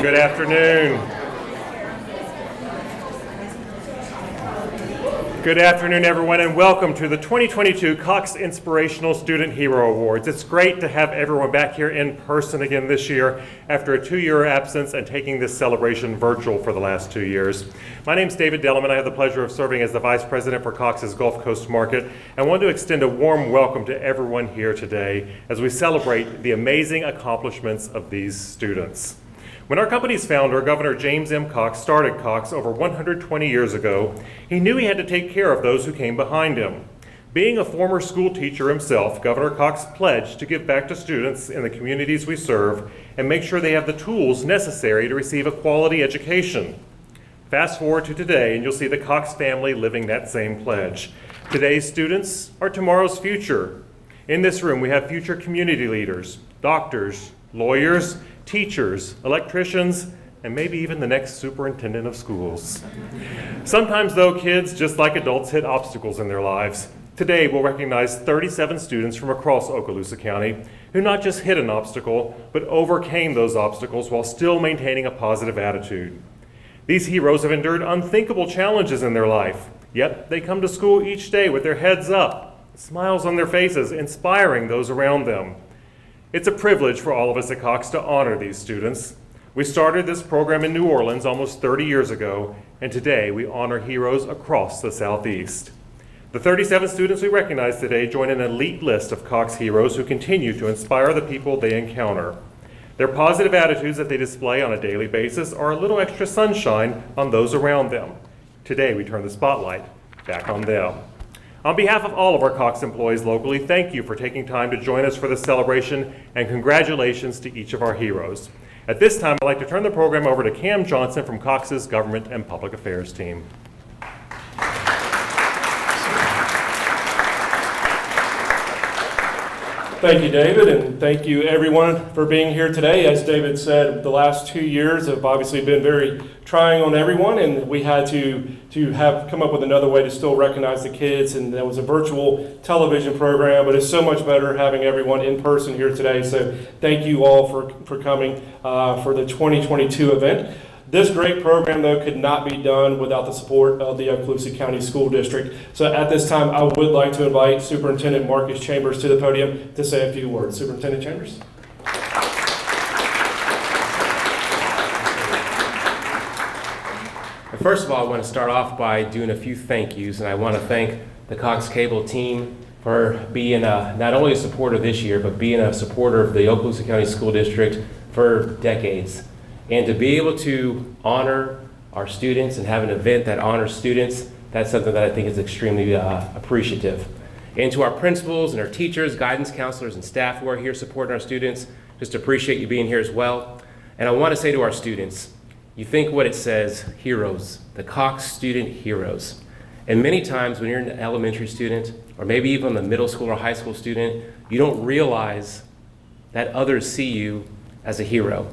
Good afternoon. Good afternoon, everyone, and welcome to the 2022 Cox Inspirational Student Hero Awards. It's great to have everyone back here in person again this year after a 2-year absence and taking this celebration virtual for the last 2 years. My name is David Delleman. I have the pleasure of serving as the Vice President for Cox's Gulf Coast Market. I want to extend a warm welcome to everyone here today as we celebrate the amazing accomplishments of these students. When our company's founder, Governor James M. Cox, started Cox over 120 years ago, he knew he had to take care of those who came behind him. Being a former school teacher himself, Governor Cox pledged to give back to students in the communities we serve and make sure they have the tools necessary to receive a quality education. Fast forward to today, and you'll see the Cox family living that same pledge. Today's students are tomorrow's future. In this room, we have future community leaders, doctors, lawyers, teachers, electricians, and maybe even the next superintendent of schools. Sometimes, though, kids, just like adults, hit obstacles in their lives. Today, we'll recognize 37 students from across Okaloosa County who not just hit an obstacle, but overcame those obstacles while still maintaining a positive attitude. These heroes have endured unthinkable challenges in their life, yet they come to school each day with their heads up, smiles on their faces, inspiring those around them. It's a privilege for all of us at Cox to honor these students. We started this program in New Orleans almost 30 years ago, and today we honor heroes across the Southeast. The 37 students we recognize today join an elite list of Cox heroes who continue to inspire the people they encounter. Their positive attitudes that they display on a daily basis are a little extra sunshine on those around them. Today we turn the spotlight back on them. On behalf of all of our Cox employees locally, thank you for taking time to join us for this celebration, and congratulations to each of our heroes. At this time, I'd like to turn the program over to Cam Johnson from Cox's Government and Public Affairs team. Thank you, David, and thank you everyone for being here today. As David said, the last 2 years have obviously been very trying on everyone, and we had to come up with another way to still recognize the kids, and that was a virtual television program, but it's so much better having everyone in person here today. So thank you all for coming for the 2022 event. This great program, though, could not be done without the support of the Okaloosa County School District. So at this time, I would like to invite Superintendent Marcus Chambers to the podium to say a few words. Superintendent Chambers. First of all, I want to start off by doing a few thank yous, and I want to thank the Cox Cable team for being not only a supporter this year, but being a supporter of the Okaloosa County School District for decades. And to be able to honor our students and have an event that honors students, that's something that I think is extremely appreciative. And to our principals and our teachers, guidance counselors, and staff who are here supporting our students, just appreciate you being here as well. And I want to say to our students, you think what it says, heroes, the Cox Student Heroes. And many times when you're an elementary student, or maybe even a middle school or high school student, you don't realize that others see you as a hero.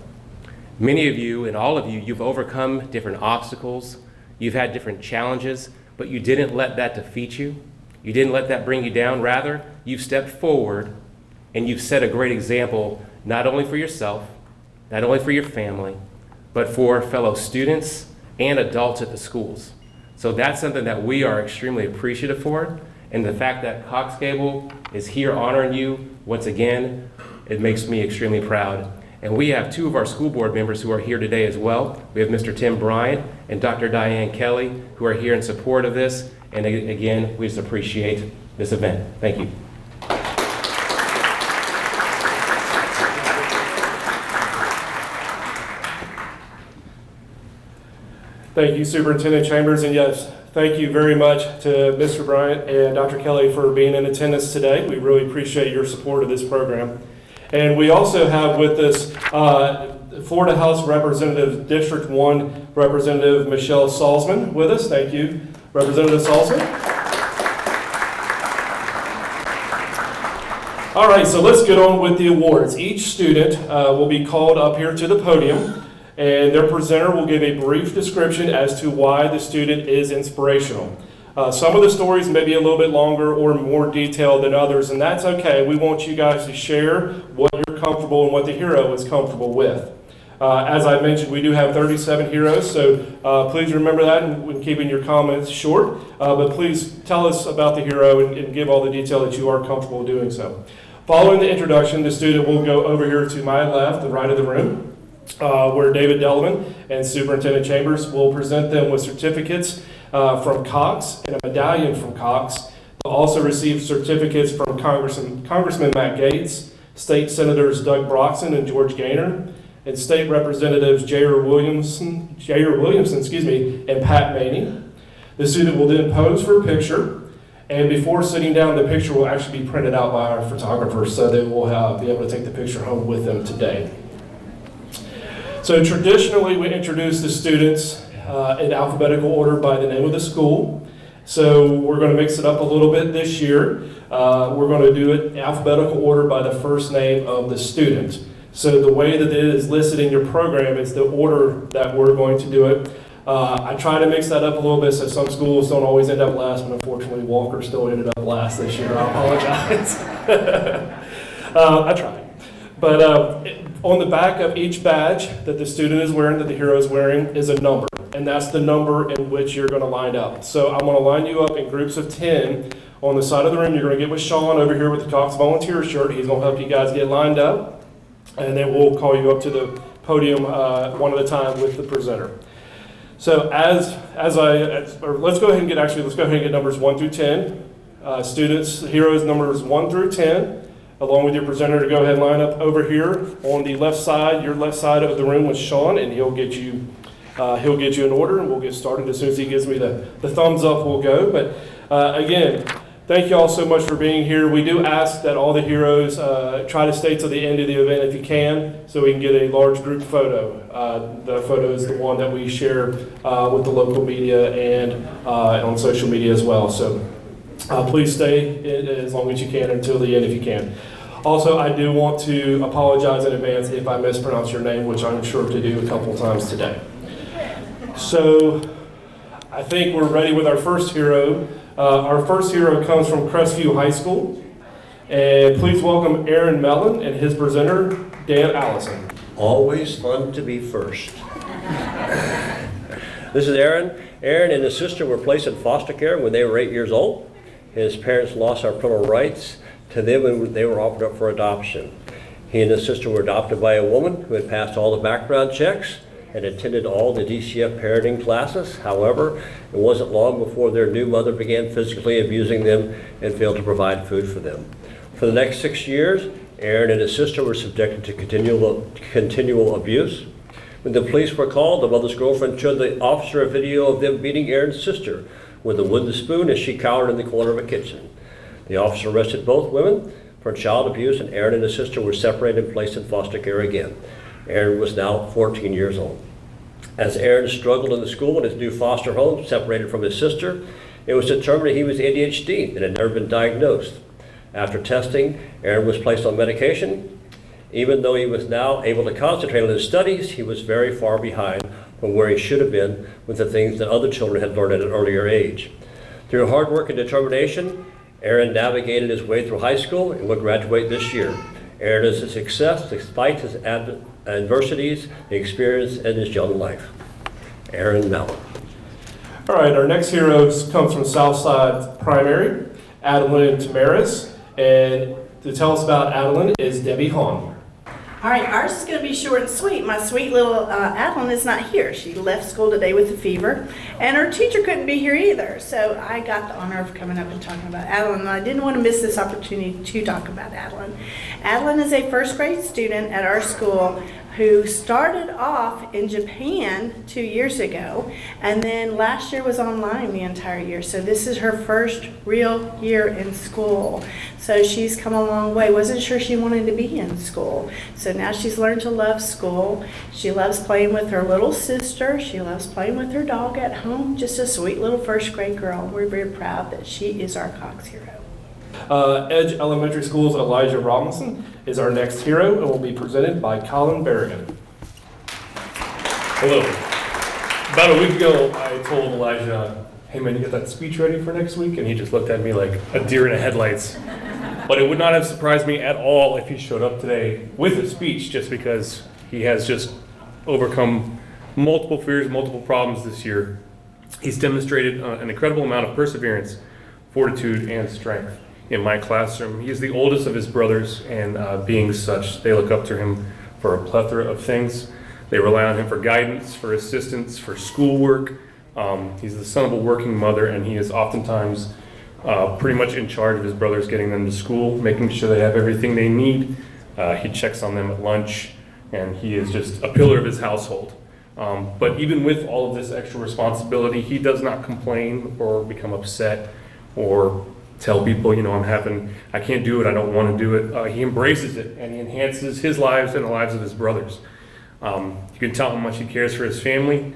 Many of you, and all of you, you've overcome different obstacles, you've had different challenges, but you didn't let that defeat you. You didn't let that bring you down. Rather, you've stepped forward and you've set a great example, not only for yourself, not only for your family, but for fellow students and adults at the schools. So that's something that we are extremely appreciative for. And the fact that Cox Cable is here honoring you, once again, it makes me extremely proud. And we have two of our school board members who are here today as well. We have Mr. Tim Bryant and Dr. Diane Kelly, who are here in support of this. And again, we just appreciate this event. Thank you. Thank you, Superintendent Chambers, and yes, thank you very much to Mr. Bryant and Dr. Kelly for being in attendance today. We really appreciate your support of this program. And we also have with us Florida House Representative District 1 Representative Michelle Salzman with us. Thank you, Representative Salzman. All right, so let's get on with the awards. Each student will be called up here to the podium, and their presenter will give a brief description as to why the student is inspirational. Some of the stories may be a little bit longer or more detailed than others, and that's okay. We want you guys to share what you're comfortable and what the hero is comfortable with. As I mentioned, we do have 37 heroes, so please remember that when keeping your comments short. But please tell us about the hero and give all the detail that you are comfortable doing so. Following the introduction, the student will go over here to my left, the right of the room, where David Delman and Superintendent Chambers will present them with certificates from Cox and a medallion from Cox. They'll also receive certificates from Congressman Matt Gaetz, State Senators Doug Broxson and George Gaynor, and State Representatives Jair Williamson, and Pat Maney. The student will then pose for a picture, and before sitting down, the picture will actually be printed out by our photographers, so they will be able to take the picture home with them today. So traditionally, we introduce the students in alphabetical order by the name of the school. So we're going to mix it up a little bit this year. We're going to do it in alphabetical order by the first name of the student. So the way that it is listed in your program is the order that we're going to do it. I try to mix that up a little bit so some schools don't always end up last, but unfortunately Walker still ended up last this year. I apologize. I tried. But on the back of each badge that the student is wearing, that the hero is wearing, is a number. And that's the number in which you're going to line up. So I'm going to line you up in groups of 10 on the side of the room. You're going to get with Sean over here with the Cox volunteer shirt. He's going to help you guys get lined up. And then we'll call you up to the podium one at a time with the presenter. So let's go ahead and get numbers 1 through 10. Students, heroes numbers 1 through 10, along with your presenter, to go ahead and line up over here on the left side, your left side of the room with Sean, and he'll get you in order, and we'll get started. As soon as he gives me the thumbs up, we'll go. But again, thank you all so much for being here. We do ask that all the heroes try to stay till the end of the event if you can, so we can get a large group photo. The photo is the one that we share with the local media and on social media as well. So please stay as long as you can until the end if you can. Also, I do want to apologize in advance if I mispronounce your name, which I'm sure to do a couple times today. So I think we're ready with our first hero. Our first hero comes from Crestview High School. And please welcome Aaron Mellen and his presenter, Dan Allison. Always fun to be first. This is Aaron. Aaron and his sister were placed in foster care when they were 8 years old. His parents lost our parental rights to them when they were offered up for adoption. He and his sister were adopted by a woman who had passed all the background checks and attended all the DCF parenting classes. However, it wasn't long before their new mother began physically abusing them and failed to provide food for them. For the next 6 years, Aaron and his sister were subjected to continual abuse. When the police were called, the mother's girlfriend showed the officer a video of them beating Aaron's sister with a wooden spoon as she cowered in the corner of a kitchen. The officer arrested both women for child abuse, and Aaron and his sister were separated and placed in foster care again. Aaron was now 14 years old. As Aaron struggled in the school in his new foster home, separated from his sister, it was determined that he was ADHD and had never been diagnosed. After testing, Aaron was placed on medication. Even though he was now able to concentrate on his studies, he was very far behind from where he should have been with the things that other children had learned at an earlier age. Through hard work and determination, Aaron navigated his way through high school and will graduate this year. Aaron is a success despite his adversities he experienced in his young life. Aaron Mellen. All right, our next hero comes from Southside Primary, Adaline Tamas, and to tell us about Adaline is Debbie Hahn. All right, ours is going to be short and sweet. My sweet little Adaline is not here. She left school today with a fever, and her teacher couldn't be here either. So I got the honor of coming up and talking about Adaline, and I didn't want to miss this opportunity to talk about Adaline. Adaline is a first grade student at our school who started off in Japan 2 years ago, and then last year was online the entire year. So this is her first real year in school. So she's come a long way. Wasn't sure she wanted to be in school. So now she's learned to love school. She loves playing with her little sister. She loves playing with her dog at home. Just a sweet little first grade girl. We're very proud that she is our Cox hero. Edge Elementary School's Elijah Robinson is our next hero and will be presented by Colin Berrigan. Hello. About a week ago, I told Elijah, hey man, you got that speech ready for next week? And he just looked at me like a deer in the headlights. But it would not have surprised me at all if he showed up today with a speech, just because he has just overcome multiple fears, multiple problems this year. He's demonstrated an incredible amount of perseverance, fortitude, and strength in my classroom. He is the oldest of his brothers, and being such, they look up to him for a plethora of things. They rely on him for guidance, for assistance, for schoolwork. He's the son of a working mother, and he is oftentimes pretty much in charge of his brothers getting them to school, making sure they have everything they need. He checks on them at lunch, and he is just a pillar of his household. But even with all of this extra responsibility, he does not complain or become upset or tell people, I can't do it, I don't want to do it. He embraces it, and he enhances his lives and the lives of his brothers. You can tell how much he cares for his family.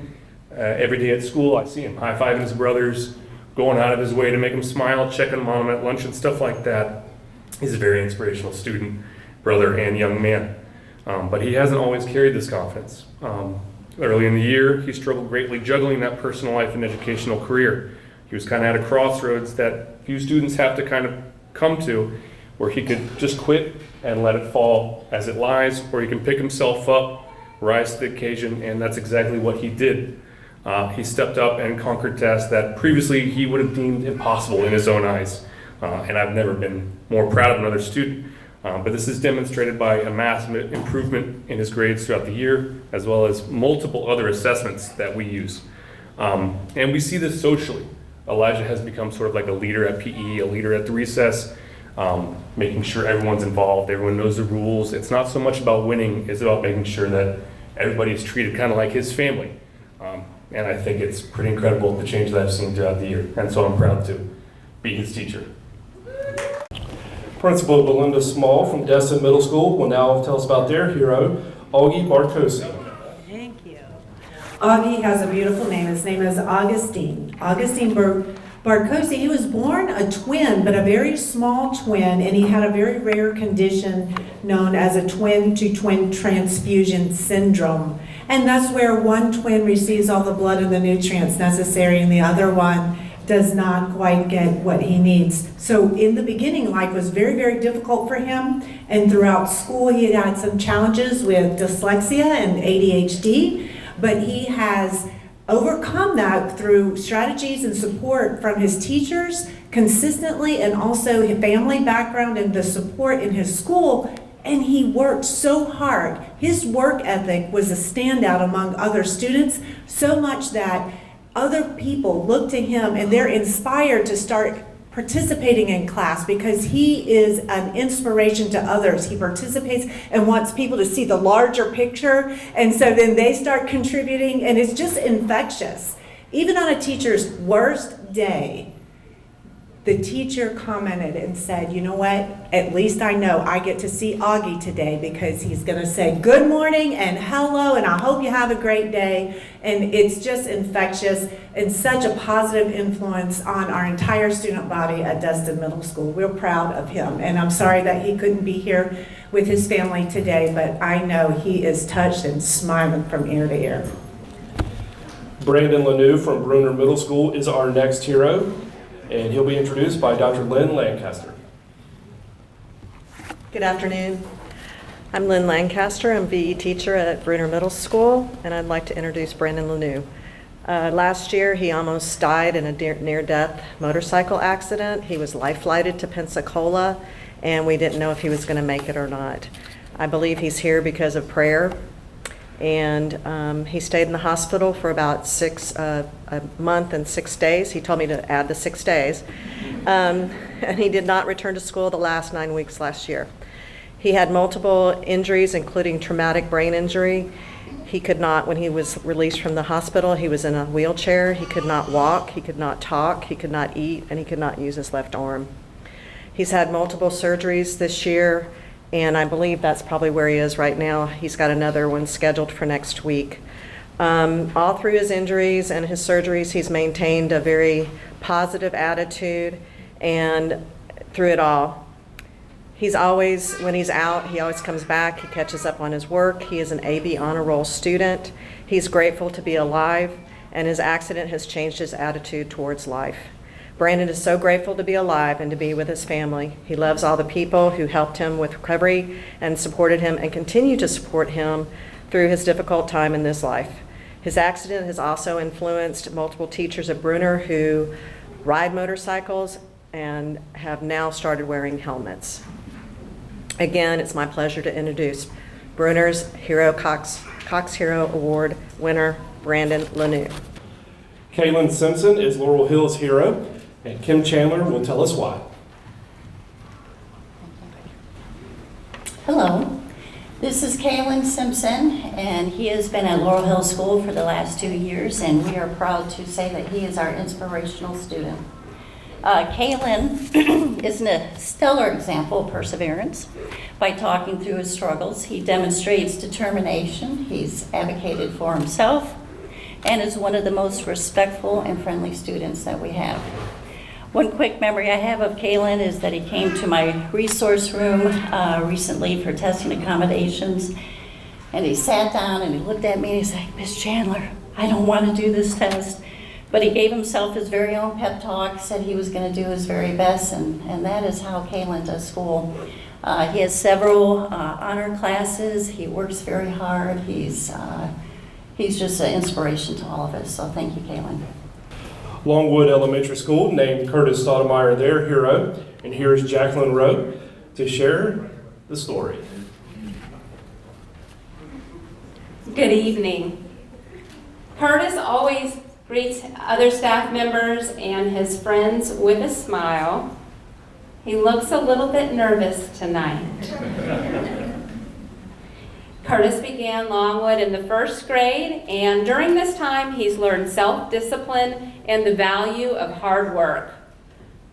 Every day at school, I see him high-fiving his brothers, going out of his way to make them smile, checking on them at lunch and stuff like that. He's a very inspirational student, brother, and young man. But he hasn't always carried this confidence. Early in the year, he struggled greatly juggling that personal life and educational career. He was kind of at a crossroads that few students have to kind of come to, where he could just quit and let it fall as it lies, or he can pick himself up, rise to the occasion, and that's exactly what he did. He stepped up and conquered tasks that previously he would have deemed impossible in his own eyes. And I've never been more proud of another student. But this is demonstrated by a massive improvement in his grades throughout the year, as well as multiple other assessments that we use. And we see this socially. Elijah has become sort of like a leader at PE, a leader at the recess, making sure everyone's involved, everyone knows the rules. It's not so much about winning, it's about making sure that everybody is treated kind of like his family. And I think it's pretty incredible the change that I've seen throughout the year. And so I'm proud to be his teacher. Principal Belinda Small from Destin Middle School will now tell us about their hero, Augie Bartosi. Thank you. Augie has a beautiful name. His name is Augustine Bartosi. He was born a twin, but a very small twin, and he had a very rare condition known as a twin-to-twin transfusion syndrome. And that's where one twin receives all the blood and the nutrients necessary, and the other one does not quite get what he needs. So in the beginning, life was very, very difficult for him, and throughout school he had some challenges with dyslexia and ADHD, but he has overcome that through strategies and support from his teachers consistently, and also his family background and the support in his school. And he worked so hard. His work ethic was a standout among other students, so much that other people look to him and they're inspired to start participating in class because he is an inspiration to others. He participates and wants people to see the larger picture, and so then they start contributing, and it's just infectious. Even on a teacher's worst day, the teacher commented and said, you know what, at least I know I get to see Augie today because he's going to say good morning and hello and I hope you have a great day. And it's just infectious and such a positive influence on our entire student body at Destin Middle School. We're proud of him, and I'm sorry that he couldn't be here with his family today, but I know he is touched and smiling from ear to ear. Brandon Lanew from Bruner Middle School is our next hero, and he'll be introduced by Dr. Lynn Lancaster. Good afternoon. I'm Lynn Lancaster. I'm VE teacher at Bruner Middle School, and I'd like to introduce Brandon Lanew. Last year, he almost died in a near-death motorcycle accident. He was life-flighted to Pensacola, and we didn't know if he was going to make it or not. I believe he's here because of prayer, and he stayed in the hospital for about a month and 6 days. He told me to add the 6 days. And he did not return to school the last 9 weeks last year. He had multiple injuries, including traumatic brain injury. He could not, when he was released from the hospital, he was in a wheelchair. He could not walk, he could not talk, he could not eat, and he could not use his left arm. He's had multiple surgeries this year, and I believe that's probably where he is right now. He's got another one scheduled for next week. All through his injuries and his surgeries, he's maintained a very positive attitude, and through it all, he's always, when he's out, he always comes back, he catches up on his work. He is an AB honor roll student. He's grateful to be alive, and his accident has changed his attitude towards life. Brandon is so grateful to be alive and to be with his family. He loves all the people who helped him with recovery and supported him and continue to support him through his difficult time in this life. His accident has also influenced multiple teachers at Bruner who ride motorcycles and have now started wearing helmets. Again, it's my pleasure to introduce Bruner's Cox Hero Award winner, Brandon Lanew. Kailyn Simpson is Laurel Hill's hero, and Kim Chandler will tell us why. Hello, this is Kailyn Simpson, and he has been at Laurel Hill School for the last 2 years, and we are proud to say that he is our inspirational student. Kailyn is a stellar example of perseverance. By talking through his struggles, he demonstrates determination, he's advocated for himself, and is one of the most respectful and friendly students that we have. One quick memory I have of Kailyn is that he came to my resource room recently for testing accommodations, and he sat down and he looked at me and he's like, "Miss Chandler, I don't want to do this test." But he gave himself his very own pep talk, said he was going to do his very best, and that is how Kailyn does school. He has several honor classes, he works very hard, he's just an inspiration to all of us, so thank you, Kailyn. Longwood Elementary School named Curtis Stoudmeyer their hero, and here's Jacqueline Rowe to share the story. Good evening. Curtis always greets other staff members and his friends with a smile. He looks a little bit nervous tonight. Curtis began Longwood in the 1st grade, and during this time he's learned self-discipline and the value of hard work.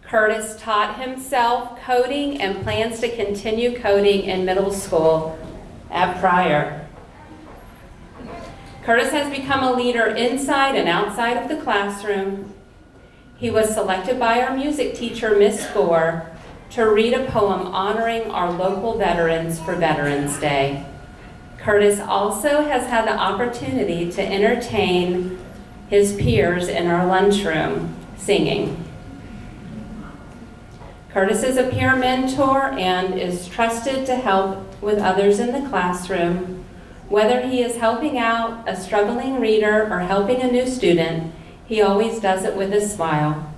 Curtis taught himself coding and plans to continue coding in middle school at Pryor. Curtis has become a leader inside and outside of the classroom. He was selected by our music teacher, Miss Gore, to read a poem honoring our local veterans for Veterans Day. Curtis also has had the opportunity to entertain his peers in our lunchroom singing. Curtis is a peer mentor and is trusted to help with others in the classroom. Whether he is helping out a struggling reader or helping a new student, he always does it with a smile.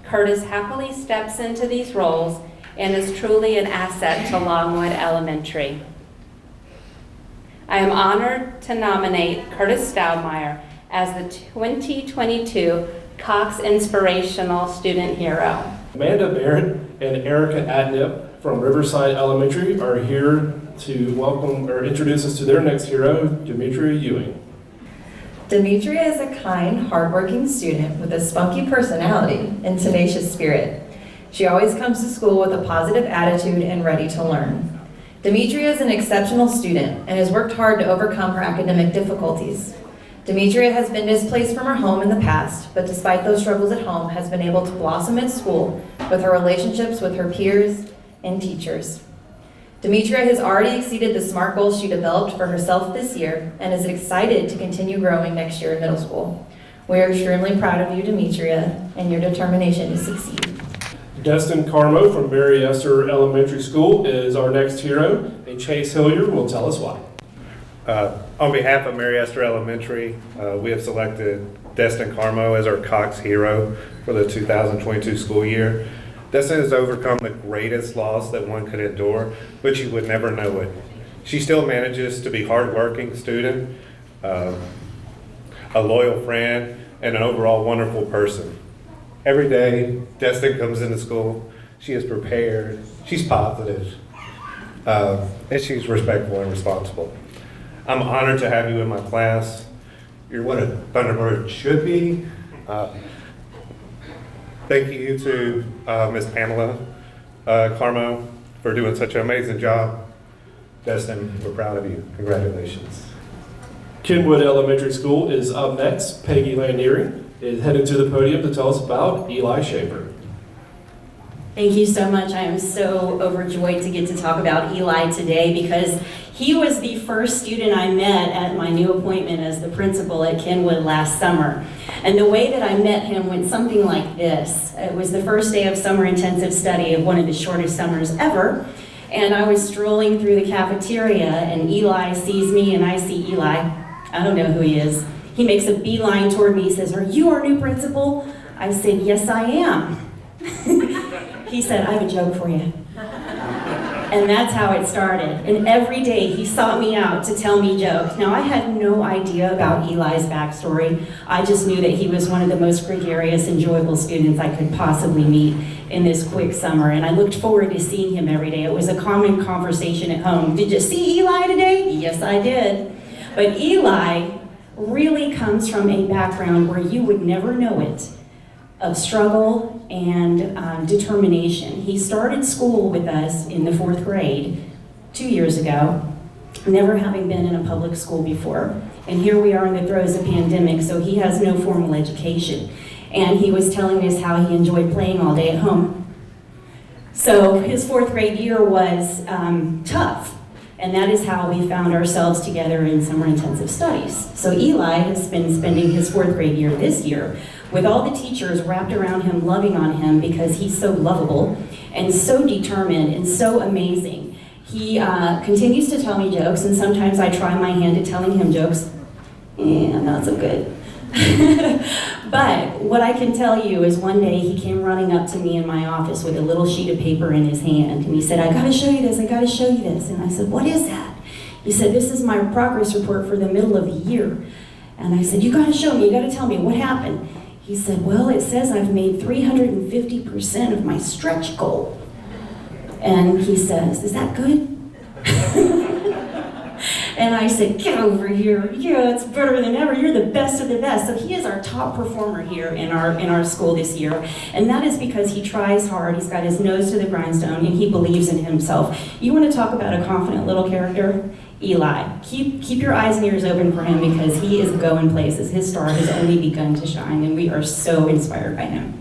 Curtis happily steps into these roles and is truly an asset to Longwood Elementary. I am honored to nominate Curtis Stoudmeyer as the 2022 Cox Inspirational Student Hero. Amanda Barrett and Erica Adnip from Riverside Elementary are here to welcome or introduce us to their next hero, Demetria Ewing. Demetria is a kind, hardworking student with a spunky personality and tenacious spirit. She always comes to school with a positive attitude and ready to learn. Demetria is an exceptional student and has worked hard to overcome her academic difficulties. Demetria has been displaced from her home in the past, but despite those struggles at home, has been able to blossom at school with her relationships with her peers and teachers. Demetria has already exceeded the SMART goals she developed for herself this year and is excited to continue growing next year in middle school. We are extremely proud of you, Demetria, and your determination to succeed. Destin Carmo from Mary Esther Elementary School is our next hero, and Chase Hilliard will tell us why. On behalf of Mary Esther Elementary, we have selected Destin Carmo as our Cox hero for the 2022 school year. Destin has overcome the greatest loss that one could endure, but you would never know it. She still manages to be a hardworking student, a loyal friend, and an overall wonderful person. Every day, Destin comes into school, she is prepared, she's positive, and she's respectful and responsible. I'm honored to have you in my class. You're what a Thunderbird should be. Thank you to Ms. Pamela Carmo for doing such an amazing job. Destin, we're proud of you. Congratulations. Kenwood Elementary School is up next. Peggy Lanieri is headed to the podium to tell us about Eli Shaper. Thank you so much. I am so overjoyed to get to talk about Eli today because he was the first student I met at my new appointment as the principal at Kenwood last summer. And the way that I met him went something like this. It was the first day of summer intensive study of one of the shortest summers ever. And I was strolling through the cafeteria, and Eli sees me, and I see Eli. I don't know who he is. He makes a beeline toward me. He says, "Are you our new principal?" I said, "Yes, I am." He said, "I have a joke for you." And that's how it started. And every day he sought me out to tell me jokes. Now, I had no idea about Eli's backstory. I just knew that he was one of the most gregarious, enjoyable students I could possibly meet in this quick summer. And I looked forward to seeing him every day. It was a common conversation at home. "Did you see Eli today?" "Yes, I did." But Eli really comes from a background where you would never know it, of struggle and determination. He started school with us in the 4th grade 2 years ago, never having been in a public school before. And here we are in the throes of pandemic, so he has no formal education. And he was telling us how he enjoyed playing all day at home. So his 4th grade year was tough. And that is how we found ourselves together in summer intensive studies. So Eli has been spending his 4th grade year this year with all the teachers wrapped around him, loving on him because he's so lovable and so determined and so amazing. He continues to tell me jokes, and sometimes I try my hand at telling him jokes. Not so good. But what I can tell you is one day he came running up to me in my office with a little sheet of paper in his hand, and he said, "I gotta show you this, I gotta show you this." And I said, "What is that?" He said, "This is my progress report for the middle of the year." And I said, "You gotta show me, you gotta tell me, what happened?" He said, "Well, it says I've made 350% of my stretch goal." And he says, "Is that good?" And I said, "Get over here. Yeah, it's better than ever. You're the best of the best." So he is our top performer here in our school this year. And that is because he tries hard. He's got his nose to the grindstone, and he believes in himself. You want to talk about a confident little character? Eli. Keep your eyes and ears open for him because he is going places. His star has only begun to shine, and we are so inspired by him.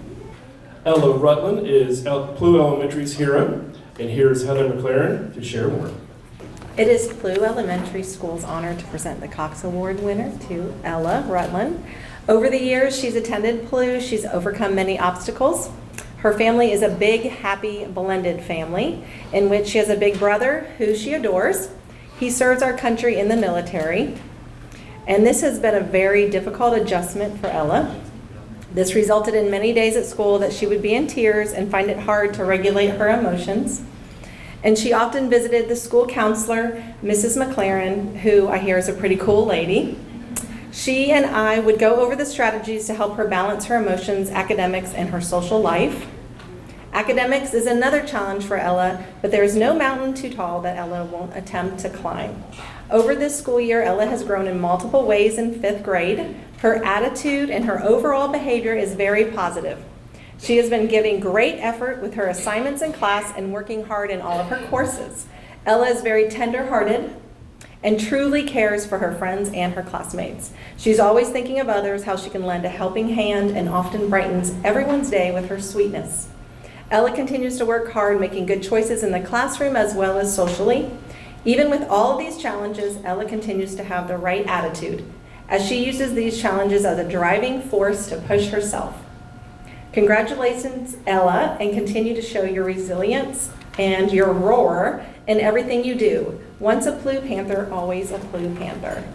Ella Rutland is Pollo Elementary's hero, and here's Heather McLaren to share more. It is Pollo Elementary School's honor to present the Cox Award winner to Ella Rutland. Over the years she's attended Pollo, she's overcome many obstacles. Her family is a big, happy, blended family in which she has a big brother who she adores. He serves our country in the military, and this has been a very difficult adjustment for Ella. This resulted in many days at school that she would be in tears and find it hard to regulate her emotions. And she often visited the school counselor, Mrs. McLaren, who I hear is a pretty cool lady. She and I would go over the strategies to help her balance her emotions, academics, and her social life. Academics is another challenge for Ella, but there is no mountain too tall that Ella won't attempt to climb. Over this school year, Ella has grown in multiple ways in 5th grade. Her attitude and her overall behavior is very positive. She has been giving great effort with her assignments in class and working hard in all of her courses. Ella is very tender-hearted and truly cares for her friends and her classmates. She's always thinking of others, how she can lend a helping hand, and often brightens everyone's day with her sweetness. Ella continues to work hard, making good choices in the classroom as well as socially. Even with all of these challenges, Ella continues to have the right attitude, as she uses these challenges as a driving force to push herself. Congratulations, Ella, and continue to show your resilience and your roar in everything you do. Once a Blue Panther, always a Blue Panther.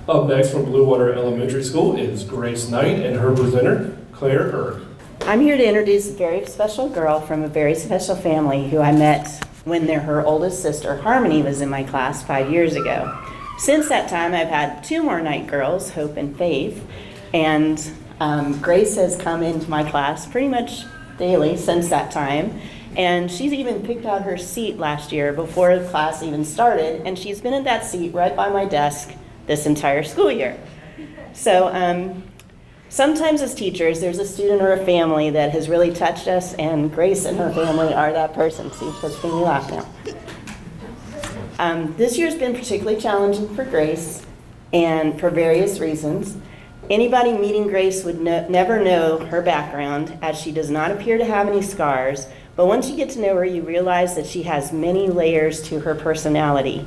Up next from Blue Water Elementary School is Grace Knight and her presenter, Claire Erg. I'm here to introduce a very special girl from a very special family who I met when her oldest sister, Harmony, was in my class 5 years ago. Since that time, I've had 2 more Knight girls, Hope and Faith, and Grace has come into my class pretty much daily since that time, and she's even picked out her seat last year before the class even started, and she's been at that seat right by my desk this entire school year. So sometimes as teachers, there's a student or a family that has really touched us, and Grace and her family are that person. See, she's making me laugh now. This year's been particularly challenging for Grace, and for various reasons. Anybody meeting Grace would never know her background, as she does not appear to have any scars, but once you get to know her, you realize that she has many layers to her personality.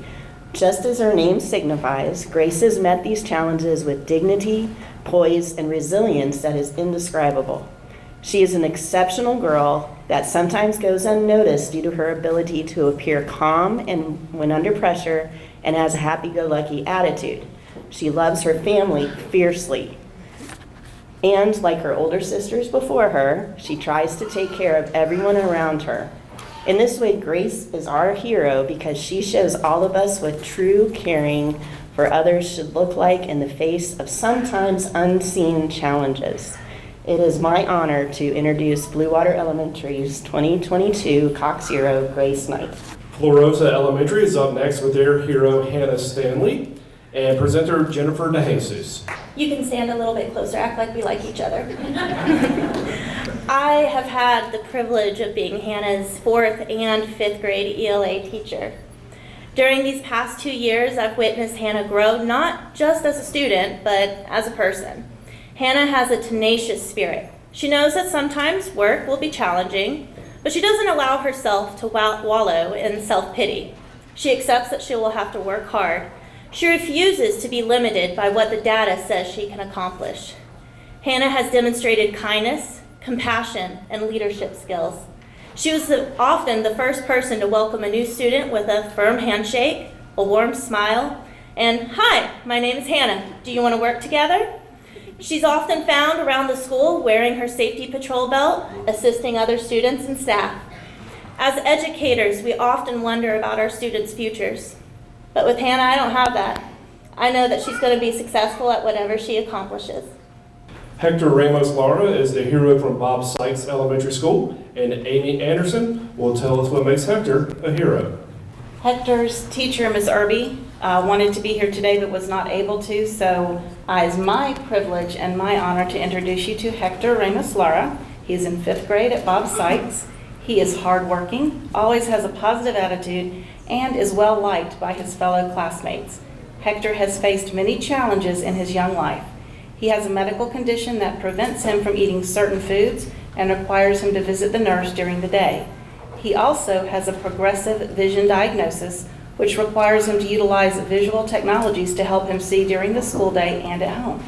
Just as her name signifies, Grace has met these challenges with dignity, poise, and resilience that is indescribable. She is an exceptional girl that sometimes goes unnoticed due to her ability to appear calm and when under pressure and has a happy-go-lucky attitude. She loves her family fiercely. And like her older sisters before her, she tries to take care of everyone around her. In this way, Grace is our hero because she shows all of us what true caring for others should look like in the face of sometimes unseen challenges. It is my honor to introduce Bluewater Elementary's 2022 Cox Hero, Grace Knight. Okaloosa Elementary is up next with their hero, Hannah Stanley, and presenter Jennifer DeJesus. You can stand a little bit closer, act like we like each other. I have had the privilege of being Hannah's 4th and 5th grade ELA teacher. During these past 2 years, I've witnessed Hannah grow not just as a student, but as a person. Hannah has a tenacious spirit. She knows that sometimes work will be challenging, but she doesn't allow herself to wallow in self-pity. She accepts that she will have to work hard. She refuses to be limited by what the data says she can accomplish. Hannah has demonstrated kindness, compassion, and leadership skills. She was often the first person to welcome a new student with a firm handshake, a warm smile, and, "Hi, my name is Hannah. Do you want to work together?" She's often found around the school wearing her safety patrol belt, assisting other students and staff. As educators, we often wonder about our students' futures. But with Hannah, I don't have that. I know that she's going to be successful at whatever she accomplishes. Hector Ramos Lara is the hero from Bob Sykes Elementary School, and Amy Anderson will tell us what makes Hector a hero. Hector's teacher, Ms. Irby, wanted to be here today but was not able to, so it's my privilege and my honor to introduce you to Hector Ramos Lara. He's in 5th grade at Bob Sykes. He is hardworking, always has a positive attitude, and is well liked by his fellow classmates. Hector has faced many challenges in his young life. He has a medical condition that prevents him from eating certain foods and requires him to visit the nurse during the day. He also has a progressive vision diagnosis, which requires him to utilize visual technologies to help him see during the school day and at home.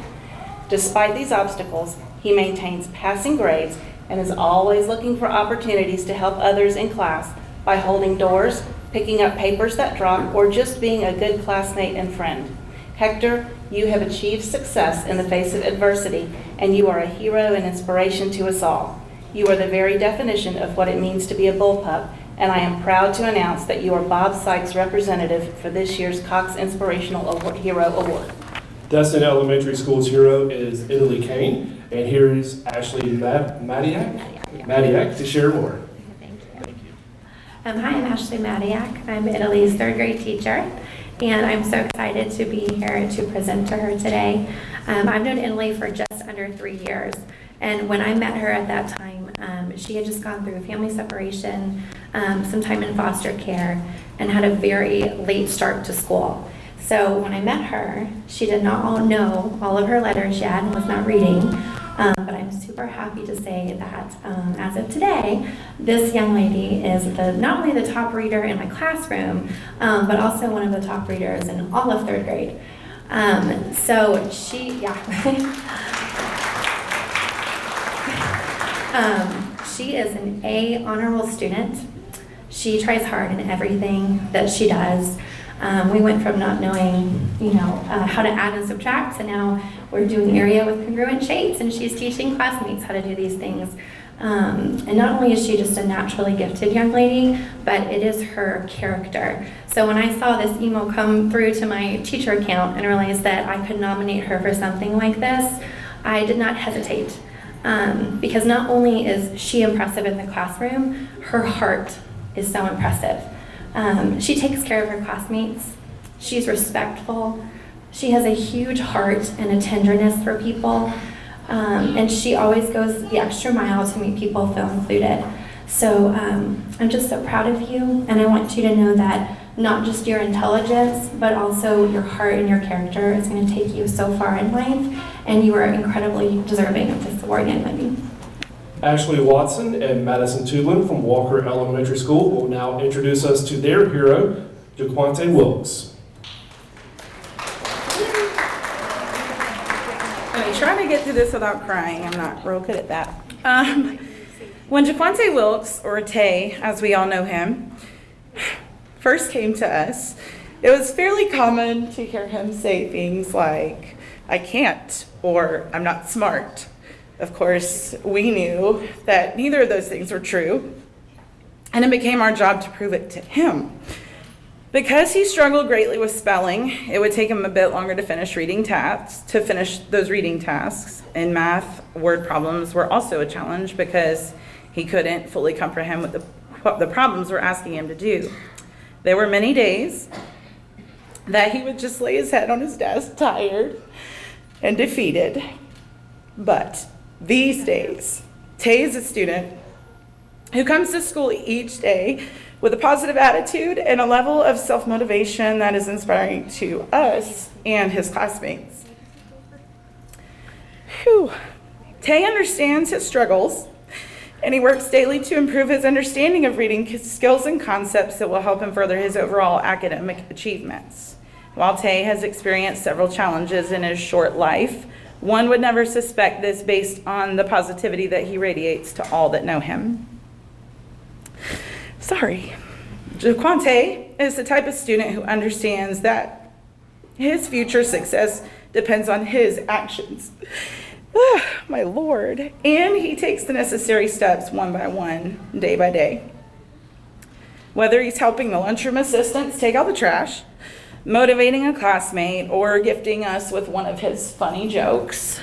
Despite these obstacles, he maintains passing grades and is always looking for opportunities to help others in class by holding doors, picking up papers that drop, or just being a good classmate and friend. Hector, you have achieved success in the face of adversity, and you are a hero and inspiration to us all. You are the very definition of what it means to be a bullpup, and I am proud to announce that you are Bob Sykes' representative for this year's Cox Inspirational Hero Award. Destin Elementary School's hero is Italy Kane, and here is Ashley Mattiak to share more. Hi, I'm Ashley Mattiak. I'm Italy's 3rd grade teacher, and I'm so excited to be here to present to her today. I've known Italy for just under 3 years, and when I met her at that time, she had just gone through a family separation, some time in foster care, and had a very late start to school. So when I met her, she did not know all of her letters yet and was not reading. But I'm super happy to say that as of today, this young lady is not only the top reader in my classroom, but also one of the top readers in all of 3rd grade. She is an A honorable student. She tries hard in everything that she does. We went from not knowing, how to add and subtract to now we're doing area with congruent shapes, and she's teaching classmates how to do these things. And not only is she just a naturally gifted young lady, but it is her character. So when I saw this email come through to my teacher account and realized that I could nominate her for something like this, I did not hesitate. Because not only is she impressive in the classroom, her heart is so impressive. She takes care of her classmates. She's respectful. She has a huge heart and a tenderness for people. And she always goes the extra mile to make people feel included. So I'm just so proud of you. And I want you to know that not just your intelligence, but also your heart and your character is going to take you so far in life. And you are incredibly deserving of this award, young lady. Ashley Watson and Madison Tudlin from Walker Elementary School will now introduce us to their hero, Jaquante Wilkes. I'm trying to get through this without crying. I'm not real good at that. When Jaquante Wilkes, or Tay, as we all know him, first came to us, it was fairly common to hear him say things like, "I can't," or "I'm not smart." Of course, we knew that neither of those things were true, and it became our job to prove it to him. Because he struggled greatly with spelling, it would take him a bit longer to finish those reading tasks. In math, word problems were also a challenge because he couldn't fully comprehend what the problems were asking him to do. There were many days that he would just lay his head on his desk, tired and defeated. But these days, Tay is a student who comes to school each day with a positive attitude and a level of self-motivation that is inspiring to us and his classmates. Tay understands his struggles, and he works daily to improve his understanding of reading skills and concepts that will help him further his overall academic achievements. While Tay has experienced several challenges in his short life, one would never suspect this based on the positivity that he radiates to all that know him. Jaquante is the type of student who understands that his future success depends on his actions. My Lord. And he takes the necessary steps one by one, day by day. Whether he's helping the lunchroom assistants take out the trash, motivating a classmate, or gifting us with one of his funny jokes,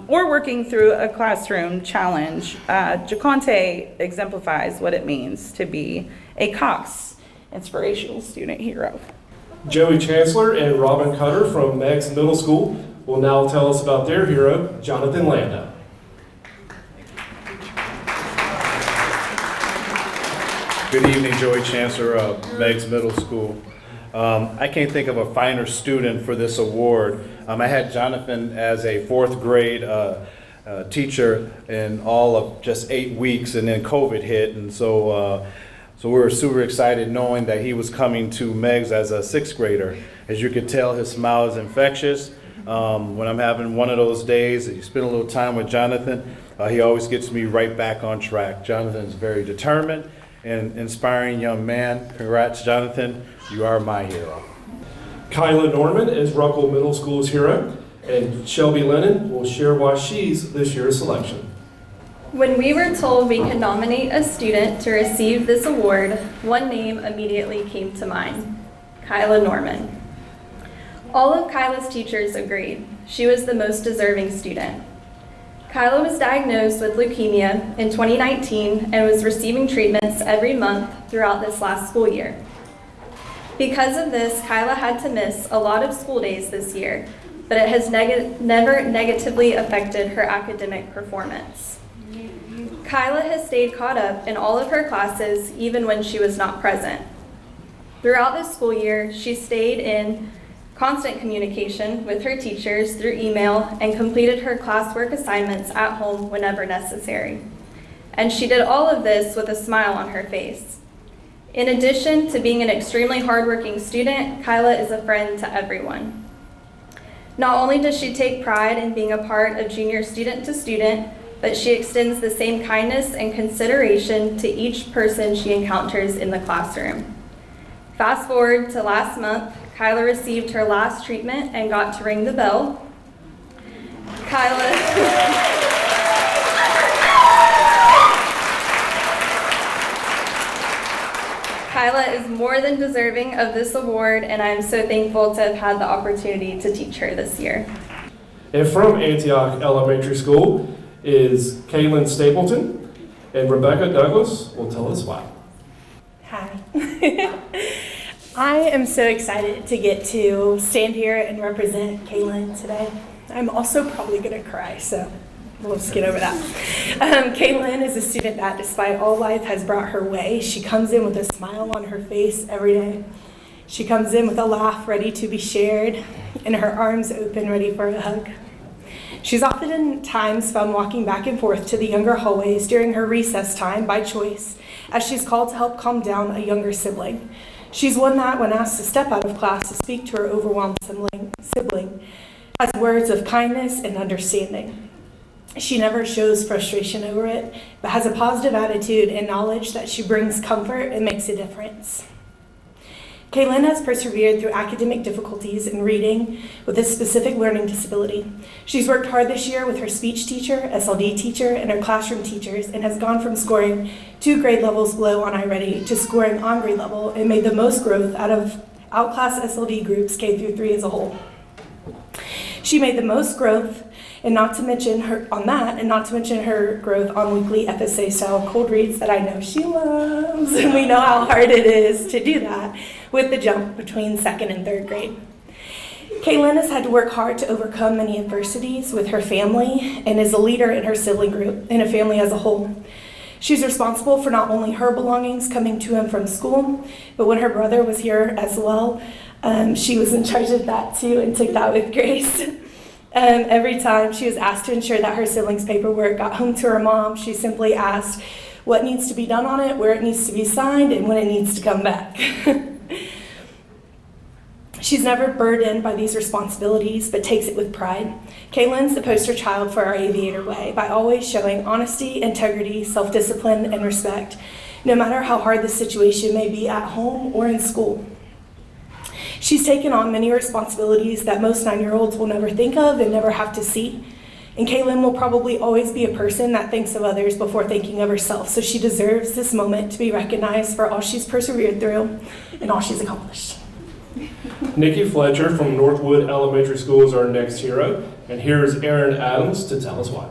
or working through a classroom challenge, Jaquante exemplifies what it means to be a Cox Inspirational Student Hero. Joey Chancellor and Logan Carter from Meigs Middle School will now tell us about their hero, Jonathan Landa. Good evening, Joey Chancellor of Meigs Middle School. I can't think of a finer student for this award. I had Jonathan as a fourth grade teacher in all of just 8 weeks, and then COVID hit, and so we were super excited knowing that he was coming to Meigs as a sixth grader. As you could tell, his smile is infectious. When I'm having one of those days, you spend a little time with Jonathan, he always gets me right back on track. Jonathan is very determined and inspiring young man. Congrats, Jonathan. You are my hero. Kyla Norman is Ruckle Middle School's hero, and Shelby Lennon will share why she's this year's selection. When we were told we could nominate a student to receive this award, one name immediately came to mind: Kyla Norman. All of Kyla's teachers agreed she was the most deserving student. Kyla was diagnosed with leukemia in 2019 and was receiving treatments every month throughout this last school year. Because of this, Kyla had to miss a lot of school days this year, but it has never negatively affected her academic performance. Kyla has stayed caught up in all of her classes even when she was not present. Throughout this school year, she stayed in constant communication with her teachers through email and completed her classwork assignments at home whenever necessary. And she did all of this with a smile on her face. In addition to being an extremely hardworking student, Kyla is a friend to everyone. Not only does she take pride in being a part of Junior Student to Student, but she extends the same kindness and consideration to each person she encounters in the classroom. Fast forward to last month, Kyla received her last treatment and got to ring the bell. Kyla is more than deserving of this award, and I'm so thankful to have had the opportunity to teach her this year. And from Antioch Elementary School is KailynStapleton, and Rebecca Douglas will tell us why. Hi. I am so excited to get to stand here and represent Kailyn today. I'm also probably going to cry, so we'll just get over that. Kailyn is a student that, despite all life has brought her way, she comes in with a smile on her face every day. She comes in with a laugh ready to be shared and her arms open ready for a hug. She's oftentimes found walking back and forth to the younger hallways during her recess time by choice, as she's called to help calm down a younger sibling. She's one that, when asked to step out of class to speak to her overwhelmed sibling, has words of kindness and understanding. She never shows frustration over it, but has a positive attitude and knowledge that she brings comfort and makes a difference. Kailyn has persevered through academic difficulties in reading with a specific learning disability. She's worked hard this year with her speech teacher, SLD teacher, and her classroom teachers, and has gone from scoring 2 grade levels below on iReady to scoring on grade level, and made the most growth out of outclass SLD groups K through 3 as a whole. She made the most growth, and not to mention her growth on weekly FSA style cold reads that I know she loves, and we know how hard it is to do that with the jump between 2nd and 3rd grade. Kailyn has had to work hard to overcome many adversities with her family and is a leader in her sibling group and a family as a whole. She's responsible for not only her belongings coming to and from school, but when her brother was here as well, she was in charge of that too and took that with grace. Every time she was asked to ensure that her siblings' paperwork got home to her mom, she simply asked what needs to be done on it, where it needs to be signed, and when it needs to come back. She's never burdened by these responsibilities, but takes it with pride. Kailyn's the poster child for our Aviator way by always showing honesty, integrity, self-discipline, and respect, no matter how hard the situation may be at home or in school. She's taken on many responsibilities that most 9-year-olds will never think of and never have to see. And Kailyn will probably always be a person that thinks of others before thinking of herself, so she deserves this moment to be recognized for all she's persevered through and all she's accomplished. Nikki Fletcher from Northwood Elementary School is our next hero, and here is Aaron Adams to tell us why.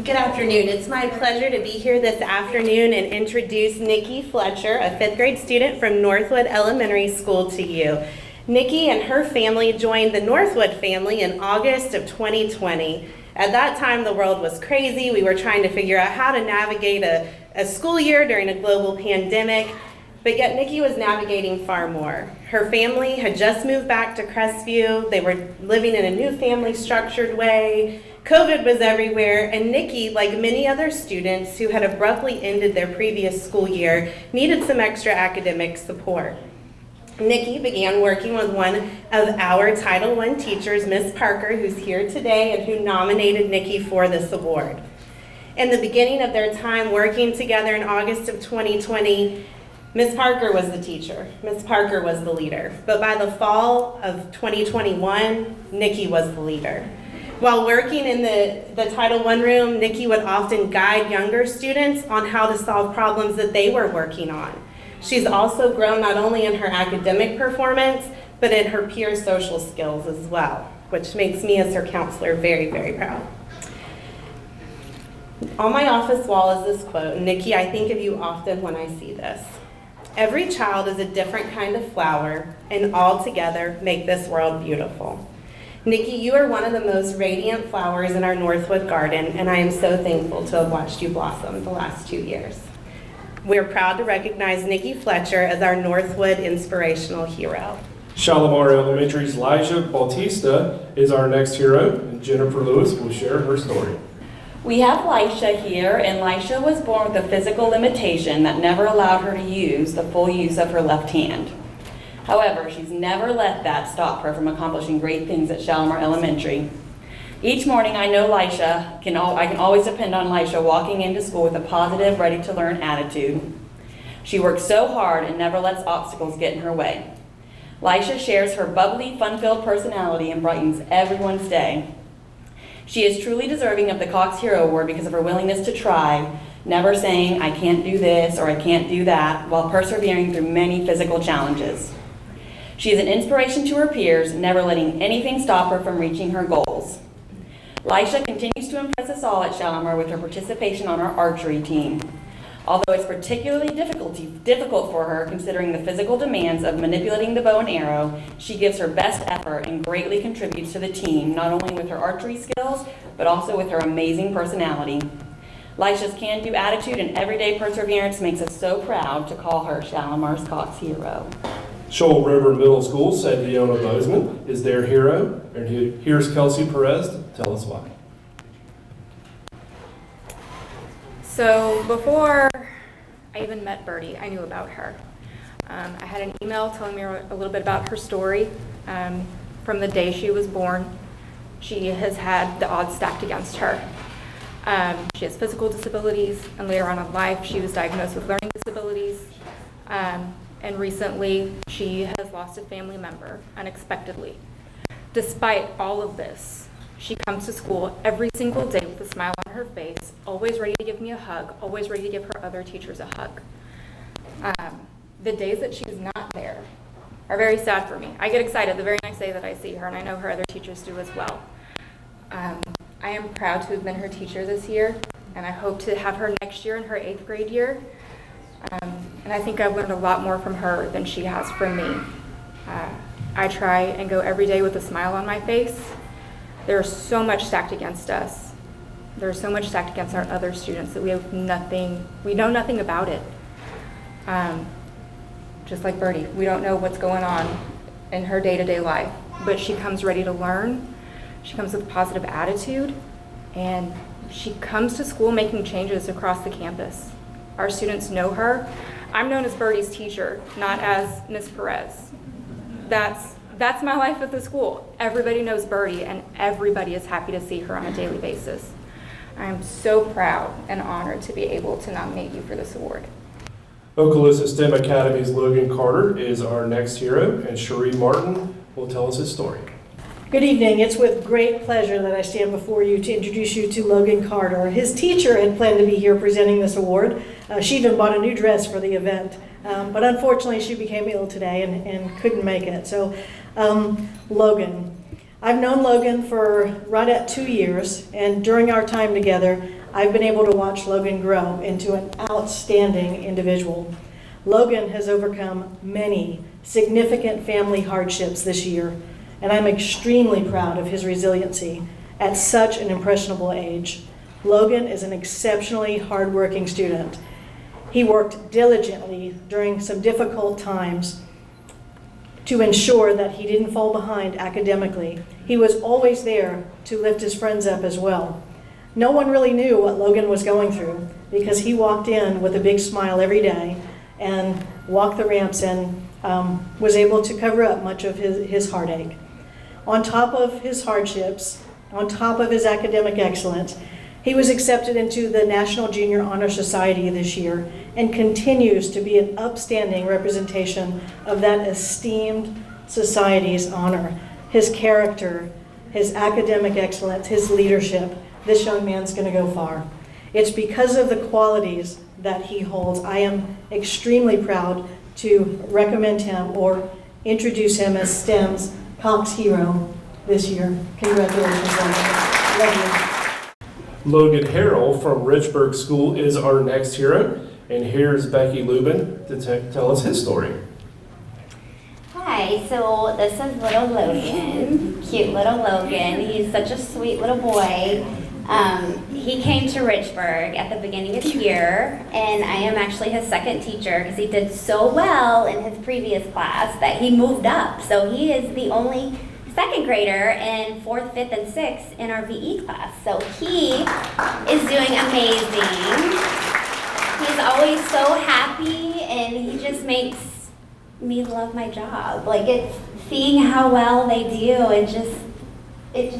Good afternoon. It's my pleasure to be here this afternoon and introduce Nikki Fletcher, a 5th grade student from Northwood Elementary School, to you. Nikki and her family joined the Northwood family in August of 2020. At that time, the world was crazy. We were trying to figure out how to navigate a school year during a global pandemic. But yet Nikki was navigating far more. Her family had just moved back to Crestview. They were living in a new family structured way. COVID was everywhere, and Nikki, like many other students who had abruptly ended their previous school year, needed some extra academic support. Nikki began working with one of our Title I teachers, Miss Parker, who's here today and who nominated Nikki for this award. In the beginning of their time working together in August of 2020, Miss Parker was the teacher. Miss Parker was the leader. But by the fall of 2021, Nikki was the leader. While working in the Title I room, Nikki would often guide younger students on how to solve problems that they were working on. She's also grown not only in her academic performance, but in her peer social skills as well, which makes me as her counselor very, very proud. On my office wall is this quote, Nikki, I think of you often when I see this. Every child is a different kind of flower, and all together make this world beautiful. Nikki, you are one of the most radiant flowers in our Northwood garden, and I am so thankful to have watched you blossom the last 2 years. We're proud to recognize Nikki Fletcher as our Northwood Inspirational Hero. Shalimar Elementary's Elijah Bautista is our next hero, and Jennifer Lewis will share her story. We have Lisha here, and Lisha was born with a physical limitation that never allowed her to use the full use of her left hand. However, she's never let that stop her from accomplishing great things at Shalimar Elementary. Each morning I know I can always depend on Lisha walking into school with a positive, ready-to-learn attitude. She works so hard and never lets obstacles get in her way. Lisha shares her bubbly, fun-filled personality and brightens everyone's day. She is truly deserving of the Cox Hero Award because of her willingness to try, never saying, I can't do this or I can't do that, while persevering through many physical challenges. She is an inspiration to her peers, never letting anything stop her from reaching her goals. Lisha continues to impress us all at Shalimar with her participation on our archery team. Although it's particularly difficult for her considering the physical demands of manipulating the bow and arrow, she gives her best effort and greatly contributes to the team, not only with her archery skills, but also with her amazing personality. Lisha's can-do attitude and everyday perseverance makes us so proud to call her Shalimar's Cox Hero. Shoal River Middle School said Leona Bozeman is their hero, and here's Kelsey Perez to tell us why. So before I even met Birdie, I knew about her. I had an email telling me a little bit about her story from the day she was born. she has had the odds stacked against her. She has physical disabilities, and later on in life, she was diagnosed with learning disabilities. And recently, she has lost a family member unexpectedly. Despite all of this, she comes to school every single day with a smile on her face, always ready to give me a hug, always ready to give her other teachers a hug. The days that she's not there are very sad for me. I get excited the very next day that I see her, and I know her other teachers do as well. I am proud to have been her teacher this year, and I hope to have her next year in her 8th grade year. And I think I've learned a lot more from her than she has from me. I try and go every day with a smile on my face. There's so much stacked against us. There's so much stacked against our other students that we know nothing about it. Just like Birdie, we don't know what's going on in her day-to-day life, but she comes ready to learn. She comes with a positive attitude, and she comes to school making changes across the campus. Our students know her. I'm known as Birdie's teacher, not as Miss Perez. That's my life at the school. Everybody knows Birdie, and everybody is happy to see her on a daily basis. I am so proud and honored to be able to nominate you for this award. Okaloosa STEM Academy's Logan Carter is our next hero, and Cherie Martin will tell us his story. Good evening. It's with great pleasure that I stand before you to introduce you to Logan Carter. His teacher had planned to be here presenting this award. She even bought a new dress for the event, but unfortunately she became ill today and couldn't make it. So Logan. I've known Logan for right at 2 years, and during our time together, I've been able to watch Logan grow into an outstanding individual. Logan has overcome many significant family hardships this year, and I'm extremely proud of his resiliency at such an impressionable age. Logan is an exceptionally hardworking student. He worked diligently during some difficult times to ensure that he didn't fall behind academically. He was always there to lift his friends up as well. No one really knew what Logan was going through because he walked in with a big smile every day and walked the ramps and was able to cover up much of his heartache. On top of his hardships, on top of his academic excellence, he was accepted into the National Junior Honor Society this year and continues to be an upstanding representation of that esteemed society's honor. His character, his academic excellence, his leadership, this young man's going to go far. It's because of the qualities that he holds. I am extremely proud to recommend him or introduce him as STEM's Cox hero this year. Congratulations, Logan. Love you. Logan Harrell from Richburg School is our next hero, and here's Becky Lubin to tell us his story. Hi, so this is little Logan, cute little Logan. He's such a sweet little boy. He came to Richburg at the beginning of the year, and I am actually his second teacher because he did so well in his previous class that he moved up. So he is the only second grader in 4th, 5th, and 6th in our VE class. So he is doing amazing. He's always so happy, and he just makes me love my job. Like, it's seeing how well they do, it's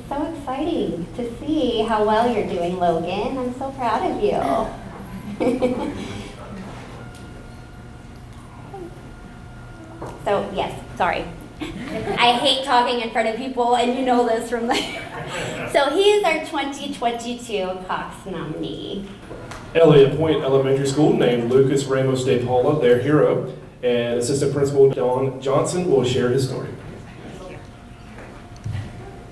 so exciting to see how well you're doing, Logan. I'm so proud of you. So, yes, sorry. I hate talking in front of people, and you know this from So he is our 2022 Cox nominee. Elliott Point Elementary School named Lucas Ramos de Paula their hero, and Assistant Principal Don Johnson will share his story.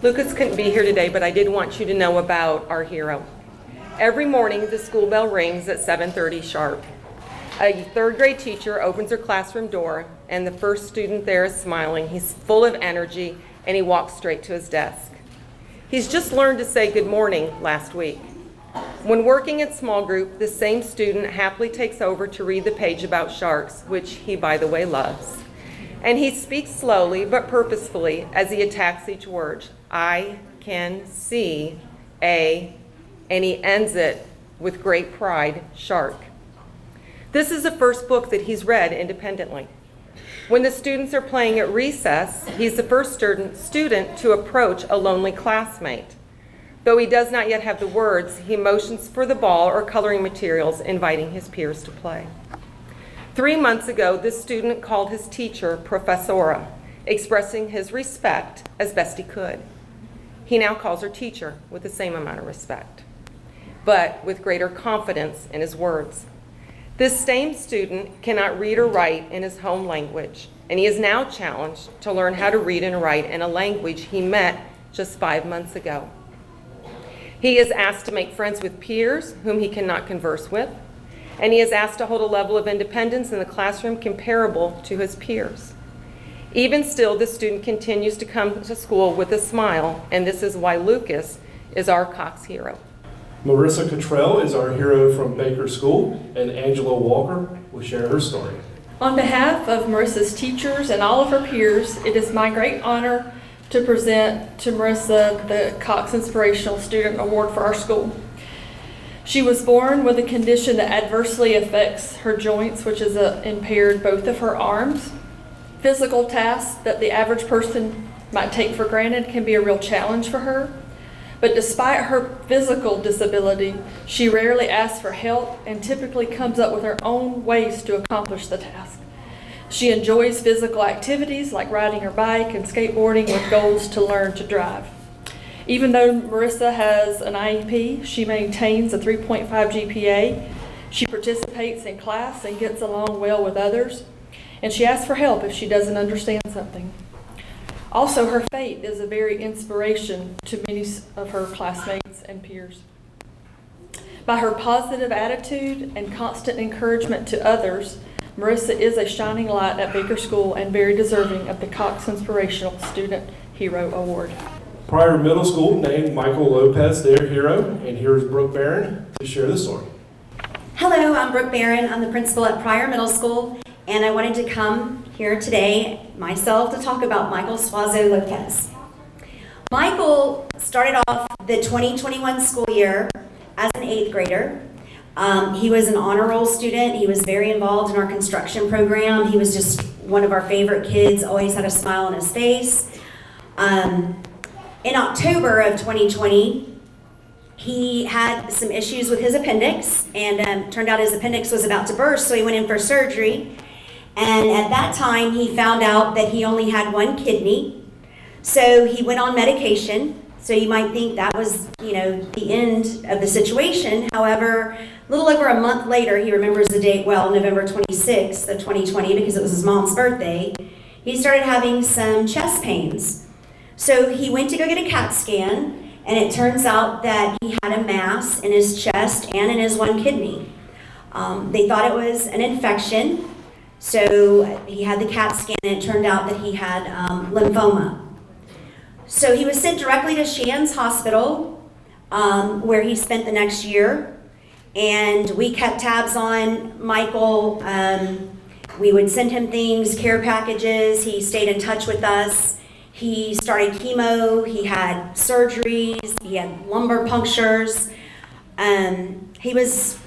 Lucas couldn't be here today, but I did want you to know about our hero. Every morning, the school bell rings at 7:30 sharp. A 3rd grade teacher opens her classroom door, and the first student there is smiling. He's full of energy, and he walks straight to his desk. He's just learned to say good morning last week. When working in small group, the same student happily takes over to read the page about sharks, which he, by the way, loves. And he speaks slowly but purposefully as he attacks each word. I can see a, and he ends it with great pride, shark. This is the first book that he's read independently. When the students are playing at recess, he's the first student to approach a lonely classmate. Though he does not yet have the words, he motions for the ball or coloring materials, inviting his peers to play. 3 months ago, this student called his teacher Professora, expressing his respect as best he could. He now calls her teacher with the same amount of respect, but with greater confidence in his words. This same student cannot read or write in his home language, and he is now challenged to learn how to read and write in a language he met just 5 months ago. He is asked to make friends with peers whom he cannot converse with, and he is asked to hold a level of independence in the classroom comparable to his peers. Even still, this student continues to come to school with a smile, and this is why Lucas is our Cox hero. Marissa Cortez is our hero from Baker School, and Angela Walker will share her story. On behalf of Marissa's teachers and all of her peers, it is my great honor to present to Marissa the Cox Inspirational Student Award for our school. She was born with a condition that adversely affects her joints, which is impaired both of her arms. Physical tasks that the average person might take for granted can be a real challenge for her. But despite her physical disability, she rarely asks for help and typically comes up with her own ways to accomplish the task. She enjoys physical activities like riding her bike and skateboarding with goals to learn to drive. Even though Marissa has an IEP, she maintains a 3.5 GPA. She participates in class and gets along well with others. And she asks for help if she doesn't understand something. Also, her faith is a very inspiration to many of her classmates and peers. By her positive attitude and constant encouragement to others, Marissa is a shining light at Baker School and very deserving of the Cox Inspirational Student Hero Award. Pryor Middle School named Michael Lopez their hero, and here's Brooke Barron to share the story. Hello, I'm Brooke Barron. I'm the principal at Pryor Middle School, and I wanted to come here today myself to talk about Michael Suazo Lopez. Michael started off the 2021 school year as an 8th grader. He was an honor roll student. He was very involved in our construction program. He was just one of our favorite kids, always had a smile on his face. In October of 2020, he had some issues with his appendix, and turned out his appendix was about to burst, so he went in for surgery. And at that time, he found out that he only had one kidney, so he went on medication. So you might think that was, the end of the situation. However, a little over a month later, he remembers the date well, November 26th of 2020, because it was his mom's birthday. He started having some chest pains. So he went to go get a CAT scan, and it turns out that he had a mass in his chest and in his one kidney. They thought it was an infection, so he had the CAT scan, and it turned out that he had lymphoma. So he was sent directly to Shands Hospital, where he spent the next year, and we kept tabs on Michael. We would send him things, care packages. He stayed in touch with us. He started chemo, he had surgeries, he had lumbar punctures. He was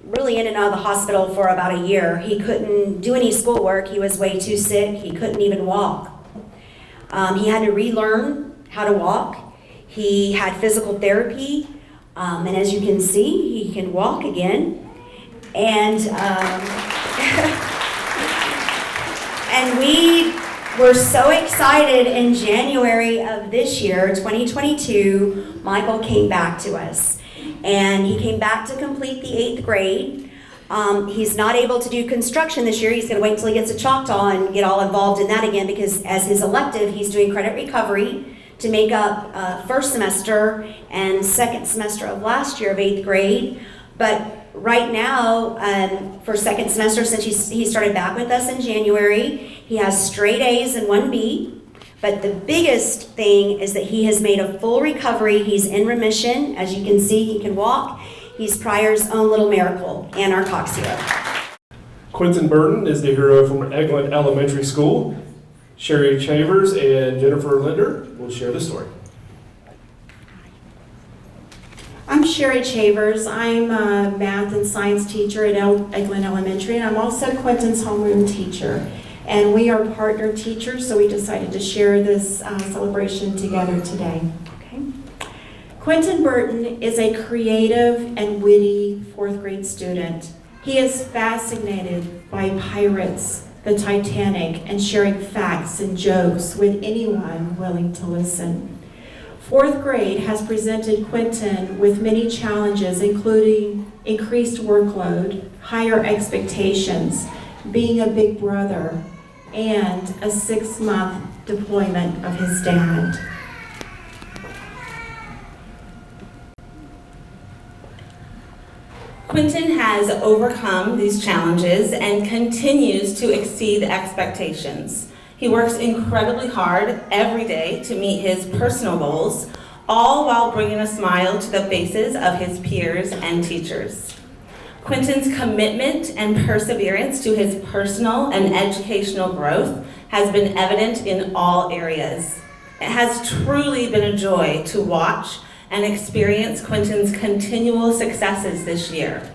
really in and out of the hospital for about a year. He couldn't do any schoolwork, he was way too sick, he couldn't even walk. He had to relearn how to walk. He had physical therapy, and as you can see, he can walk again. And, and we were so excited in January of this year, 2022, Michael came back to us. And he came back to complete the 8th grade. He's not able to do construction this year. He's going to wait until he gets to Choctaw and get all involved in that again, because as his elective, he's doing credit recovery to make up first semester and second semester of last year of 8th grade. But right now, for second semester, since he started back with us in January, he has straight A's and 1 B. But the biggest thing is that he has made a full recovery. He's in remission. As you can see, he can walk. He's Pryor's own little miracle and our Cox hero. Quinton Burton is the hero from Adaline Elementary School. Sherry Chavers and Jennifer Linder will share the story. I'm Sherry Chavers. I'm a math and science teacher at Adaline Elementary, and I'm also Quinton's homeroom teacher. And we are partner teachers, so we decided to share this celebration together today. Okay. Quinton Burton is a creative and witty 4th grade student. He is fascinated by pirates, the Titanic, and sharing facts and jokes with anyone willing to listen. 4th grade has presented Quinton with many challenges, including increased workload, higher expectations, being a big brother, and a 6-month deployment of his dad. Quinton has overcome these challenges and continues to exceed expectations. He works incredibly hard every day to meet his personal goals, all while bringing a smile to the faces of his peers and teachers. Quinton's commitment and perseverance to his personal and educational growth has been evident in all areas. It has truly been a joy to watch and experience Quinton's continual successes this year.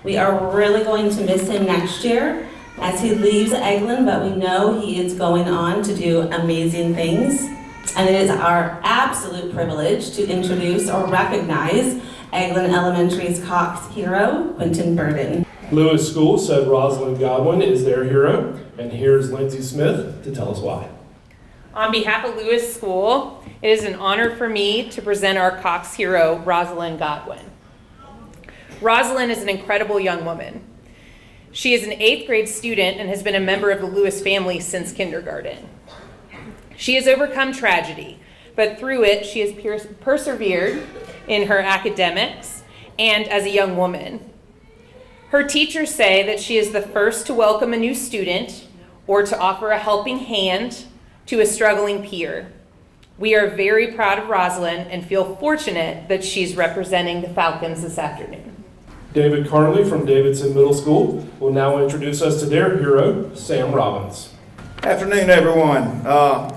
We are really going to miss him next year as he leaves Eglin, but we know he is going on to do amazing things. And it is our absolute privilege to introduce or recognize Eglin Elementary's Cox hero, Quinton Burton. Lewis School said Rosalind Godwin is their hero, and here's Lindsay Smith to tell us why. On behalf of Lewis School, it is an honor for me to present our Cox hero, Rosalind Godwin. Rosalind is an incredible young woman. She is an 8th grade student and has been a member of the Lewis family since kindergarten. She has overcome tragedy, but through it, she has persevered in her academics and as a young woman. Her teachers say that she is the first to welcome a new student or to offer a helping hand to a struggling peer. We are very proud of Rosalind and feel fortunate that she's representing the Falcons this afternoon. David Carnley from Davidson Middle School will now introduce us to their hero, Sam Robbins. Afternoon, everyone.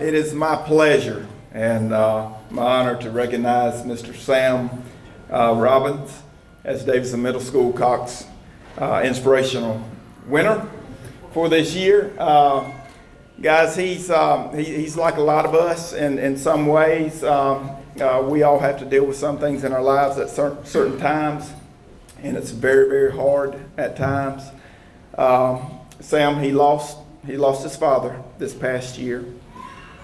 It is my pleasure and my honor to recognize Mr. Sam Robbins as Davidson Middle School Cox Inspirational winner for this year. Guys, he's like a lot of us in some ways. We all have to deal with some things in our lives at certain times, and it's very, very hard at times. Sam, he lost his father this past year,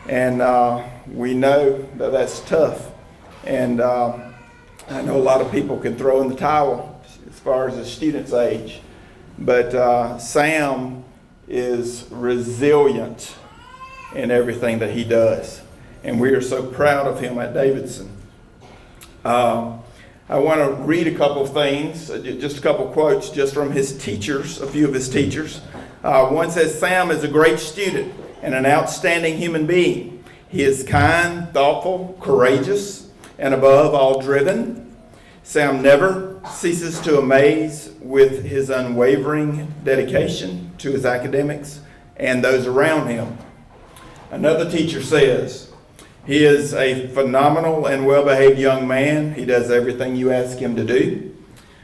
and we know that that's tough. And I know a lot of people can throw in the towel as far as a student's age, but Sam is resilient in everything that he does, and we are so proud of him at Davidson. I want to read a couple things, just a couple quotes just from his teachers, a few of his teachers. One says, Sam is a great student and an outstanding human being. He is kind, thoughtful, courageous, and above all driven. Sam never ceases to amaze with his unwavering dedication to his academics and those around him. Another teacher says, he is a phenomenal and well-behaved young man. He does everything you ask him to do.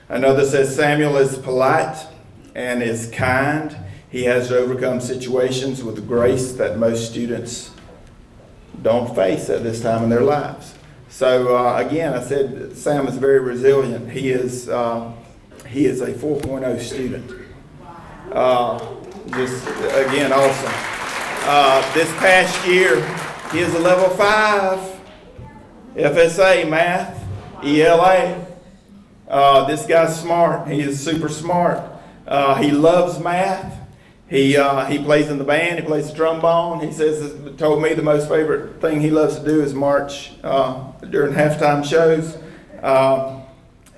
Another says, Samuel is polite and is kind. He has to overcome situations with grace that most students don't face at this time in their lives. So again, I said Sam is very resilient. He is a 4.0 student. Just again, awesome. This past year, he is a level 5 FSA math, ELA. This guy's smart. He is super smart. He loves math. He plays in the band. He plays the trombone. He told me the most favorite thing he loves to do is march during halftime shows.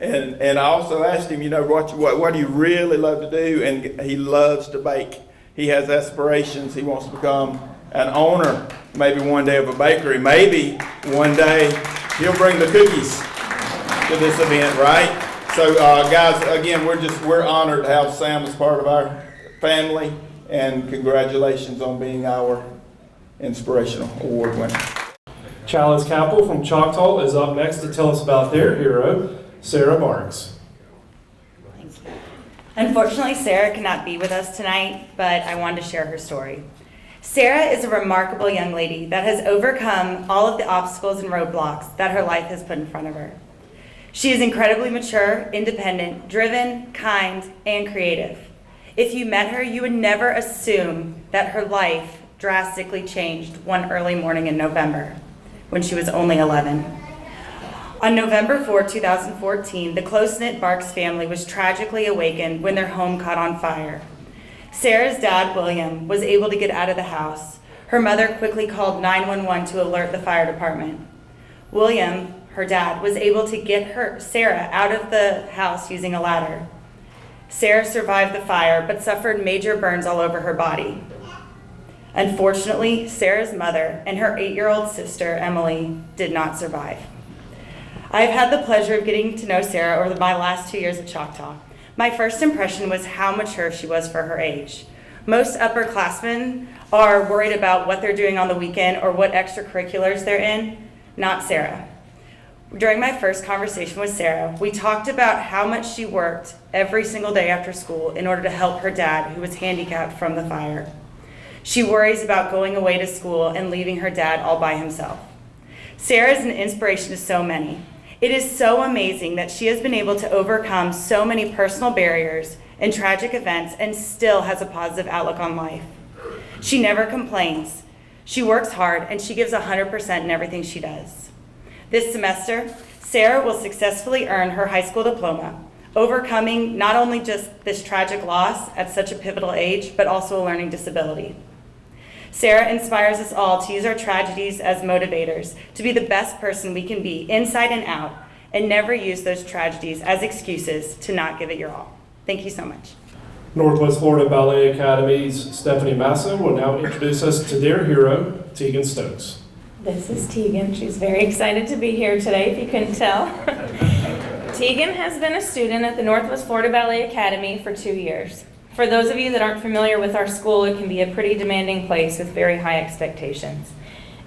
And I also asked him, what do you really love to do? And he loves to bake. He has aspirations. He wants to become an owner, maybe one day, of a bakery. Maybe one day he'll bring the cookies to this event, right? So guys, again, we're honored to have Sam as part of our family, and congratulations on being our Inspirational Award winner. Chalice Capel from Choctaw is up next to tell us about their hero, Sarah Marks. Unfortunately, Sarah cannot be with us tonight, but I wanted to share her story. Sarah is a remarkable young lady that has overcome all of the obstacles and roadblocks that her life has put in front of her. She is incredibly mature, independent, driven, kind, and creative. If you met her, you would never assume that her life drastically changed one early morning in November when she was only 11. On November 4, 2014, the close-knit Barks family was tragically awakened when their home caught on fire. Sarah's dad, William, was able to get out of the house. Her mother quickly called 911 to alert the fire department. William, her dad, was able to get Sarah out of the house using a ladder. Sarah survived the fire but suffered major burns all over her body. Unfortunately, Sarah's mother and her 8-year-old sister, Emily, did not survive. I have had the pleasure of getting to know Sarah over my last 2 years at Choctaw. My first impression was how mature she was for her age. Most upperclassmen are worried about what they're doing on the weekend or what extracurriculars they're in, not Sarah. During my first conversation with Sarah, we talked about how much she worked every single day after school in order to help her dad, who was handicapped from the fire. She worries about going away to school and leaving her dad all by himself. Sarah is an inspiration to so many. It is so amazing that she has been able to overcome so many personal barriers and tragic events and still has a positive outlook on life. She never complains. She works hard and she gives 100% in everything she does. This semester, Sarah will successfully earn her high school diploma, overcoming not only just this tragic loss at such a pivotal age, but also a learning disability. Sarah inspires us all to use our tragedies as motivators, to be the best person we can be inside and out, and never use those tragedies as excuses to not give it your all. Thank you so much. Northwest Florida Ballet Academy's Stephanie Massa will now introduce us to their hero, Teagan Stokes. This is Teagan. She's very excited to be here today, if you couldn't tell. Teagan has been a student at the Northwest Florida Ballet Academy for 2 years. For those of you that aren't familiar with our school, it can be a pretty demanding place with very high expectations.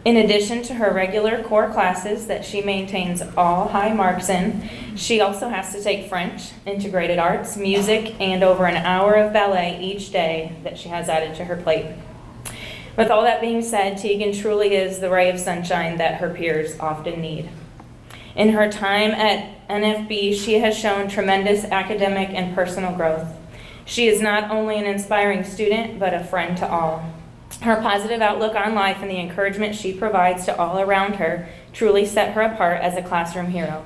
In addition to her regular core classes that she maintains all high marks in, she also has to take French, integrated arts, music, and over an hour of ballet each day that she has added to her plate. With all that being said, Teagan truly is the ray of sunshine that her peers often need. In her time at NFB, she has shown tremendous academic and personal growth. She is not only an inspiring student, but a friend to all. Her positive outlook on life and the encouragement she provides to all around her truly set her apart as a classroom hero.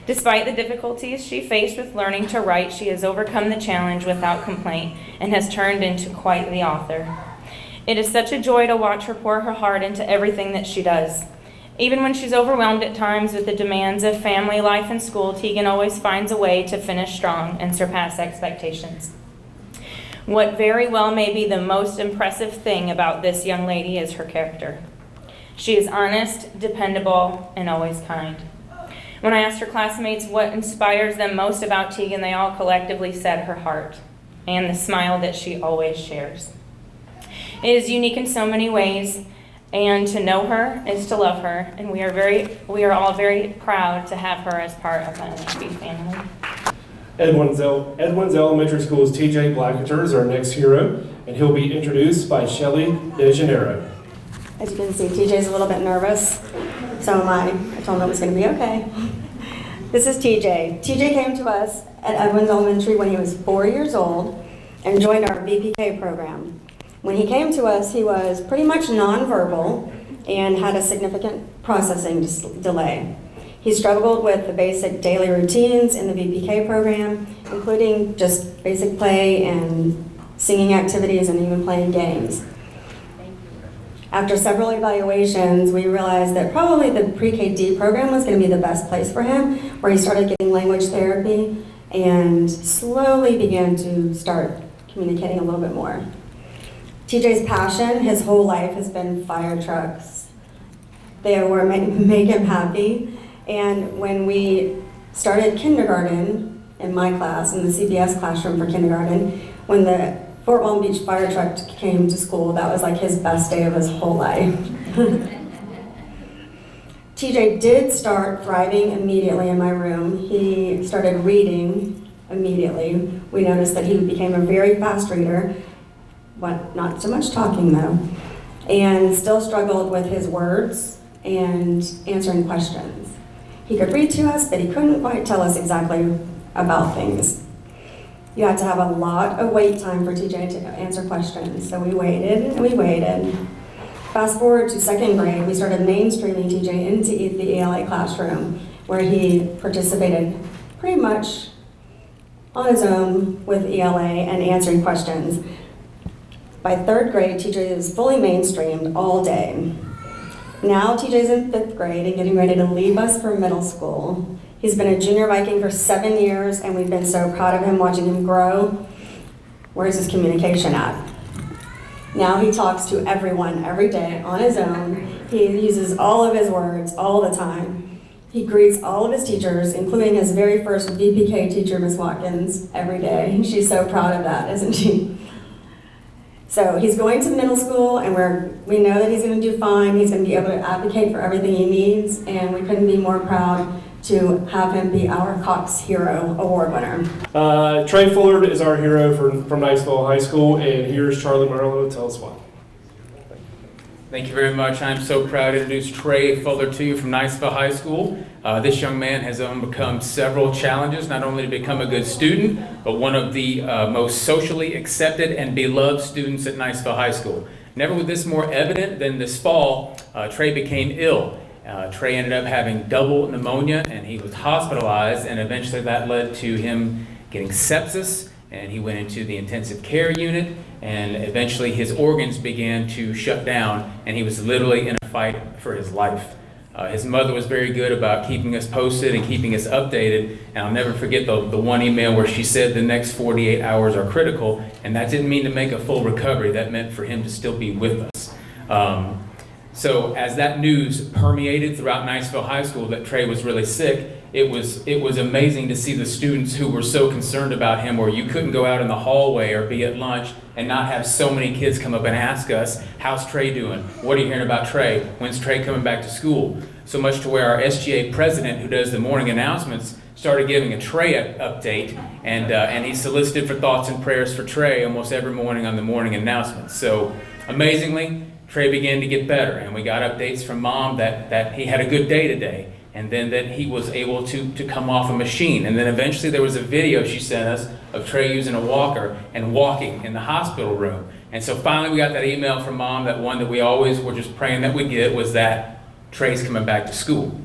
Despite the difficulties she faced with learning to write, she has overcome the challenge without complaint and has turned into quite the author. It is such a joy to watch her pour her heart into everything that she does. Even when she's overwhelmed at times with the demands of family life and school, Teagan always finds a way to finish strong and surpass expectations. What very well may be the most impressive thing about this young lady is her character. She is honest, dependable, and always kind. When I asked her classmates what inspires them most about Teagan, they all collectively said her heart and the smile that she always shares. It is unique in so many ways, and to know her is to love her, and we are all very proud to have her as part of the NFB family. Edwin's Elementary School's TJ Blackenter is our next hero, and he'll be introduced by Shelly De Janeiro. As you can see, TJ's a little bit nervous. So am I. I told him it was going to be okay. This is TJ. TJ came to us at Edwin's Elementary when he was 4 years old and joined our VPK program. When he came to us, he was pretty much nonverbal and had a significant processing delay. He struggled with the basic daily routines in the VPK program, including just basic play and singing activities and even playing games. After several evaluations, we realized that probably the pre-KD program was going to be the best place for him, where he started getting language therapy and slowly began to start communicating a little bit more. TJ's passion his whole life has been fire trucks. They were make him happy. And when we started kindergarten in my class, in the CBS classroom for kindergarten, when the Fort Walton Beach fire truck came to school, that was like his best day of his whole life. TJ did start thriving immediately in my room. He started reading immediately. We noticed that he became a very fast reader, not so much talking though. and still struggled with his words and answering questions. He could read to us, but he couldn't quite tell us exactly about things. You had to have a lot of wait time for TJ to answer questions, so we waited and we waited. Fast forward to second grade, we started mainstreaming TJ into the ELA classroom, where he participated pretty much on his own with ELA and answering questions. By third grade, TJ is fully mainstreamed all day. Now TJ's in 5th grade and getting ready to leave us for middle school. He's been a junior Viking for 7 years, and we've been so proud of him, watching him grow. Where's his communication at? Now he talks to everyone every day on his own. He uses all of his words all the time. He greets all of his teachers, including his very first VPK teacher, Miss Watkins, every day. She's so proud of that, isn't she? So he's going to middle school, and we know that he's going to do fine. He's going to be able to advocate for everything he needs, and we couldn't be more proud to have him be our Cox Hero Award winner. Trey Fuller is our hero from Niceville High School, and here's Charlie Marlowe to tell us why. Thank you very much. I'm so proud to introduce Trey Fuller to you from Niceville High School. This young man has overcome several challenges, not only to become a good student, but one of the most socially accepted and beloved students at Niceville High School. Never was this more evident than this fall. Trey became ill. Trey ended up having double pneumonia, and he was hospitalized, and eventually that led to him getting sepsis, and he went into the intensive care unit, and eventually his organs began to shut down, and he was literally in a fight for his life. His mother was very good about keeping us posted and keeping us updated, and I'll never forget the one email where she said the next 48 hours are critical, and that didn't mean to make a full recovery. That meant for him to still be with us. So as that news permeated throughout Niceville High School that Trey was really sick, it was amazing to see the students who were so concerned about him, where you couldn't go out in the hallway or be at lunch and not have so many kids come up and ask us, how's Trey doing? What are you hearing about Trey? When's Trey coming back to school? So much to where our SGA president, who does the morning announcements, started giving a Trey update, and he solicited for thoughts and prayers for Trey almost every morning on the morning announcements. So amazingly, Trey began to get better, and we got updates from Mom that he had a good day today, and then that he was able to come off a machine. And then eventually there was a video she sent us of Trey using a walker and walking in the hospital room. And so finally we got that email from Mom, that one that we always were just praying that we'd get, was that Trey's coming back to school.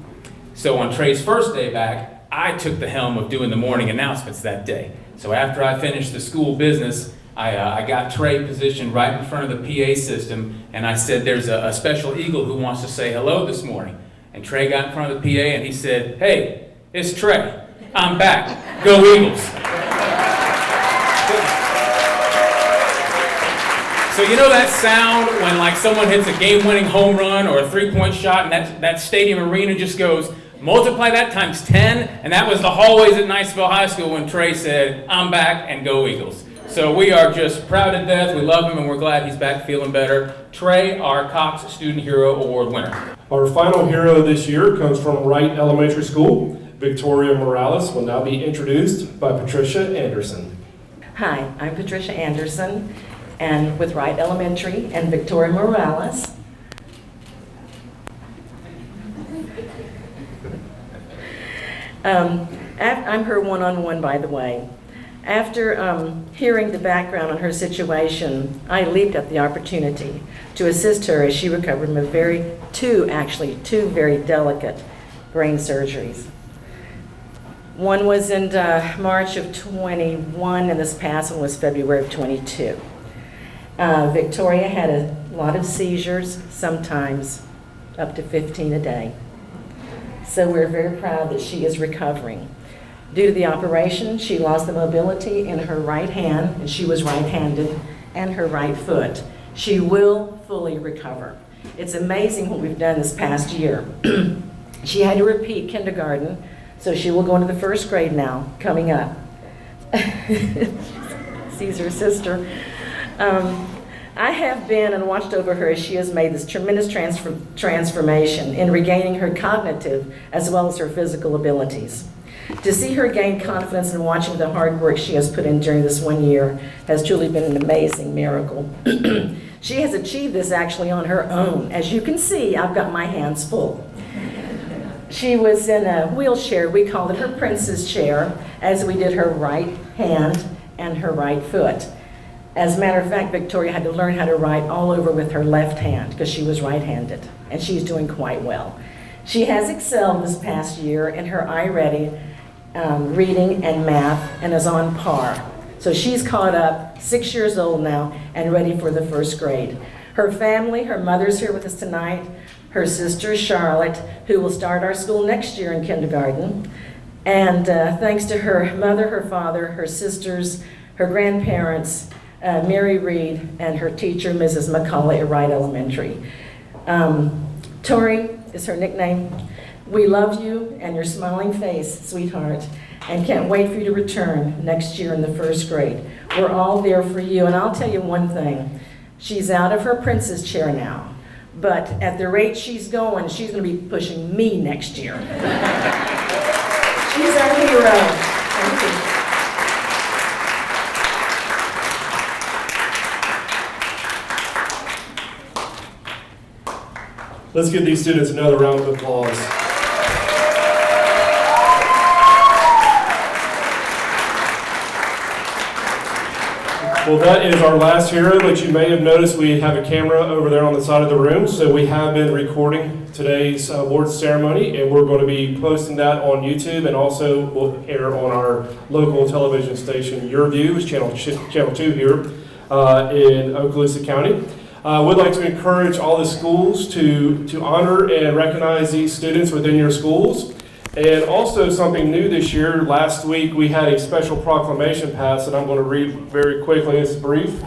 So on Trey's first day back, I took the helm of doing the morning announcements that day. So after I finished the school business, I got Trey positioned right in front of the PA system, and I said, there's a special eagle who wants to say hello this morning. And Trey got in front of the PA and he said, hey, it's Trey. I'm back. Go Eagles. So you know that sound when like someone hits a game-winning home run or a three-point shot, and that stadium arena just goes, multiply that times 10, and that was the hallways at Niceville High School when Trey said, I'm back and go Eagles. So we are just proud to death. We love him, and we're glad he's back feeling better. Trey, our Cox Student Hero Award winner. Our final hero this year comes from Wright Elementary School. Victoria Morales will now be introduced by Patricia Anderson. Hi, I'm Patricia Anderson, and with Wright Elementary and Victoria Morales. I'm her one-on-one, by the way. After hearing the background on her situation, I leaped at the opportunity to assist her as she recovered from two very delicate brain surgeries. One was in March of 21, and this past one was February of 22. Victoria had a lot of seizures, sometimes up to 15 a day. So we're very proud that she is recovering. Due to the operation, she lost the mobility in her right hand, and she was right-handed, and her right foot. She will fully recover. It's amazing what we've done this past year. She had to repeat kindergarten, so she will go into the first grade now, coming up. Sees her sister. I have been and watched over her as she has made this tremendous transformation in regaining her cognitive as well as her physical abilities. To see her gain confidence and watching the hard work she has put in during this 1 year has truly been an amazing miracle. She has achieved this actually on her own. As you can see, I've got my hands full. She was in a wheelchair. We called it her princess chair, as we did her right hand and her right foot. As a matter of fact, Victoria had to learn how to write all over with her left hand because she was right-handed, and she's doing quite well. She has excelled this past year in her iReady reading and math and is on par. So she's caught up, 6 years old now, and ready for the first grade. Her family, her mother's here with us tonight, her sister Charlotte, who will start our school next year in kindergarten. And thanks to her mother, her father, her sisters, her grandparents, Mary Reed, and her teacher, Mrs. McCullough at Wright Elementary. Tori is her nickname. We love you and your smiling face, sweetheart, and can't wait for you to return next year in the first grade. We're all there for you, and I'll tell you one thing. She's out of her princess chair now, but at the rate she's going, she's going to be pushing me next year. She's our hero. Thank you. Let's give these students another round of applause. Well, that is our last hero, but you may have noticed we have a camera over there on the side of the room, so we have been recording today's awards ceremony, and we're going to be posting that on YouTube, and also will air on our local television station, Your View, is channel 2 here in Okaloosa County. I would like to encourage all the schools to honor and recognize these students within your schools. And also something new this year, last week we had a special proclamation passed that I'm going to read very quickly. It's brief,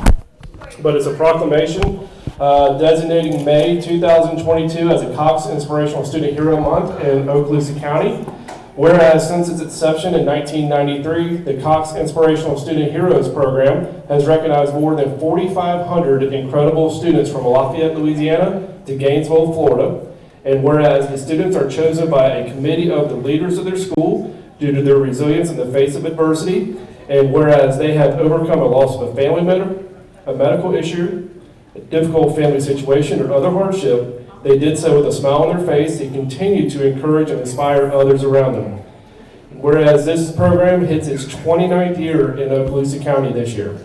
but it's a proclamation designating May 2022 as a Cox Inspirational Student Hero Month in Okaloosa County. Whereas since its inception in 1993, the Cox Inspirational Student Heroes program has recognized more than 4,500 incredible students from Lafayette, Louisiana to Gainesville, Florida. And whereas the students are chosen by a committee of the leaders of their school due to their resilience in the face of adversity, and whereas they have overcome a loss of a family member, a medical issue, a difficult family situation, or other hardship, they did so with a smile on their face and continue to encourage and inspire others around them. Whereas this program hits its 29th year in Okaloosa County this year.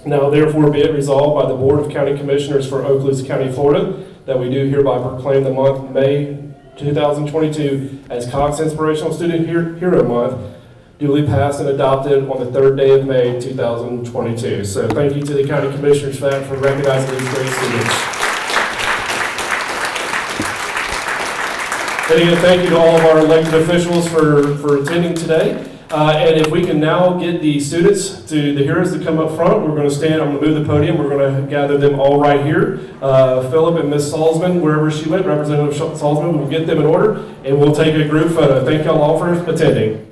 Now therefore be it resolved by the Board of County Commissioners for Okaloosa County, Florida, that we do hereby proclaim the month May 2022 as Cox Inspirational Student Hero Month, duly passed and adopted on the 3rd day of May 2022. So thank you to the County Commissioners for that, for recognizing these great students. And again, thank you to all of our elected officials for attending today. And if we can now get the students, the heroes to come up front, we're going to stand, I'm going to move the podium, we're going to gather them all right here. Philip and Miss Salzman, wherever she went, Representative Salzman, we'll get them in order, and we'll take a group photo. Thank y'all all for attending.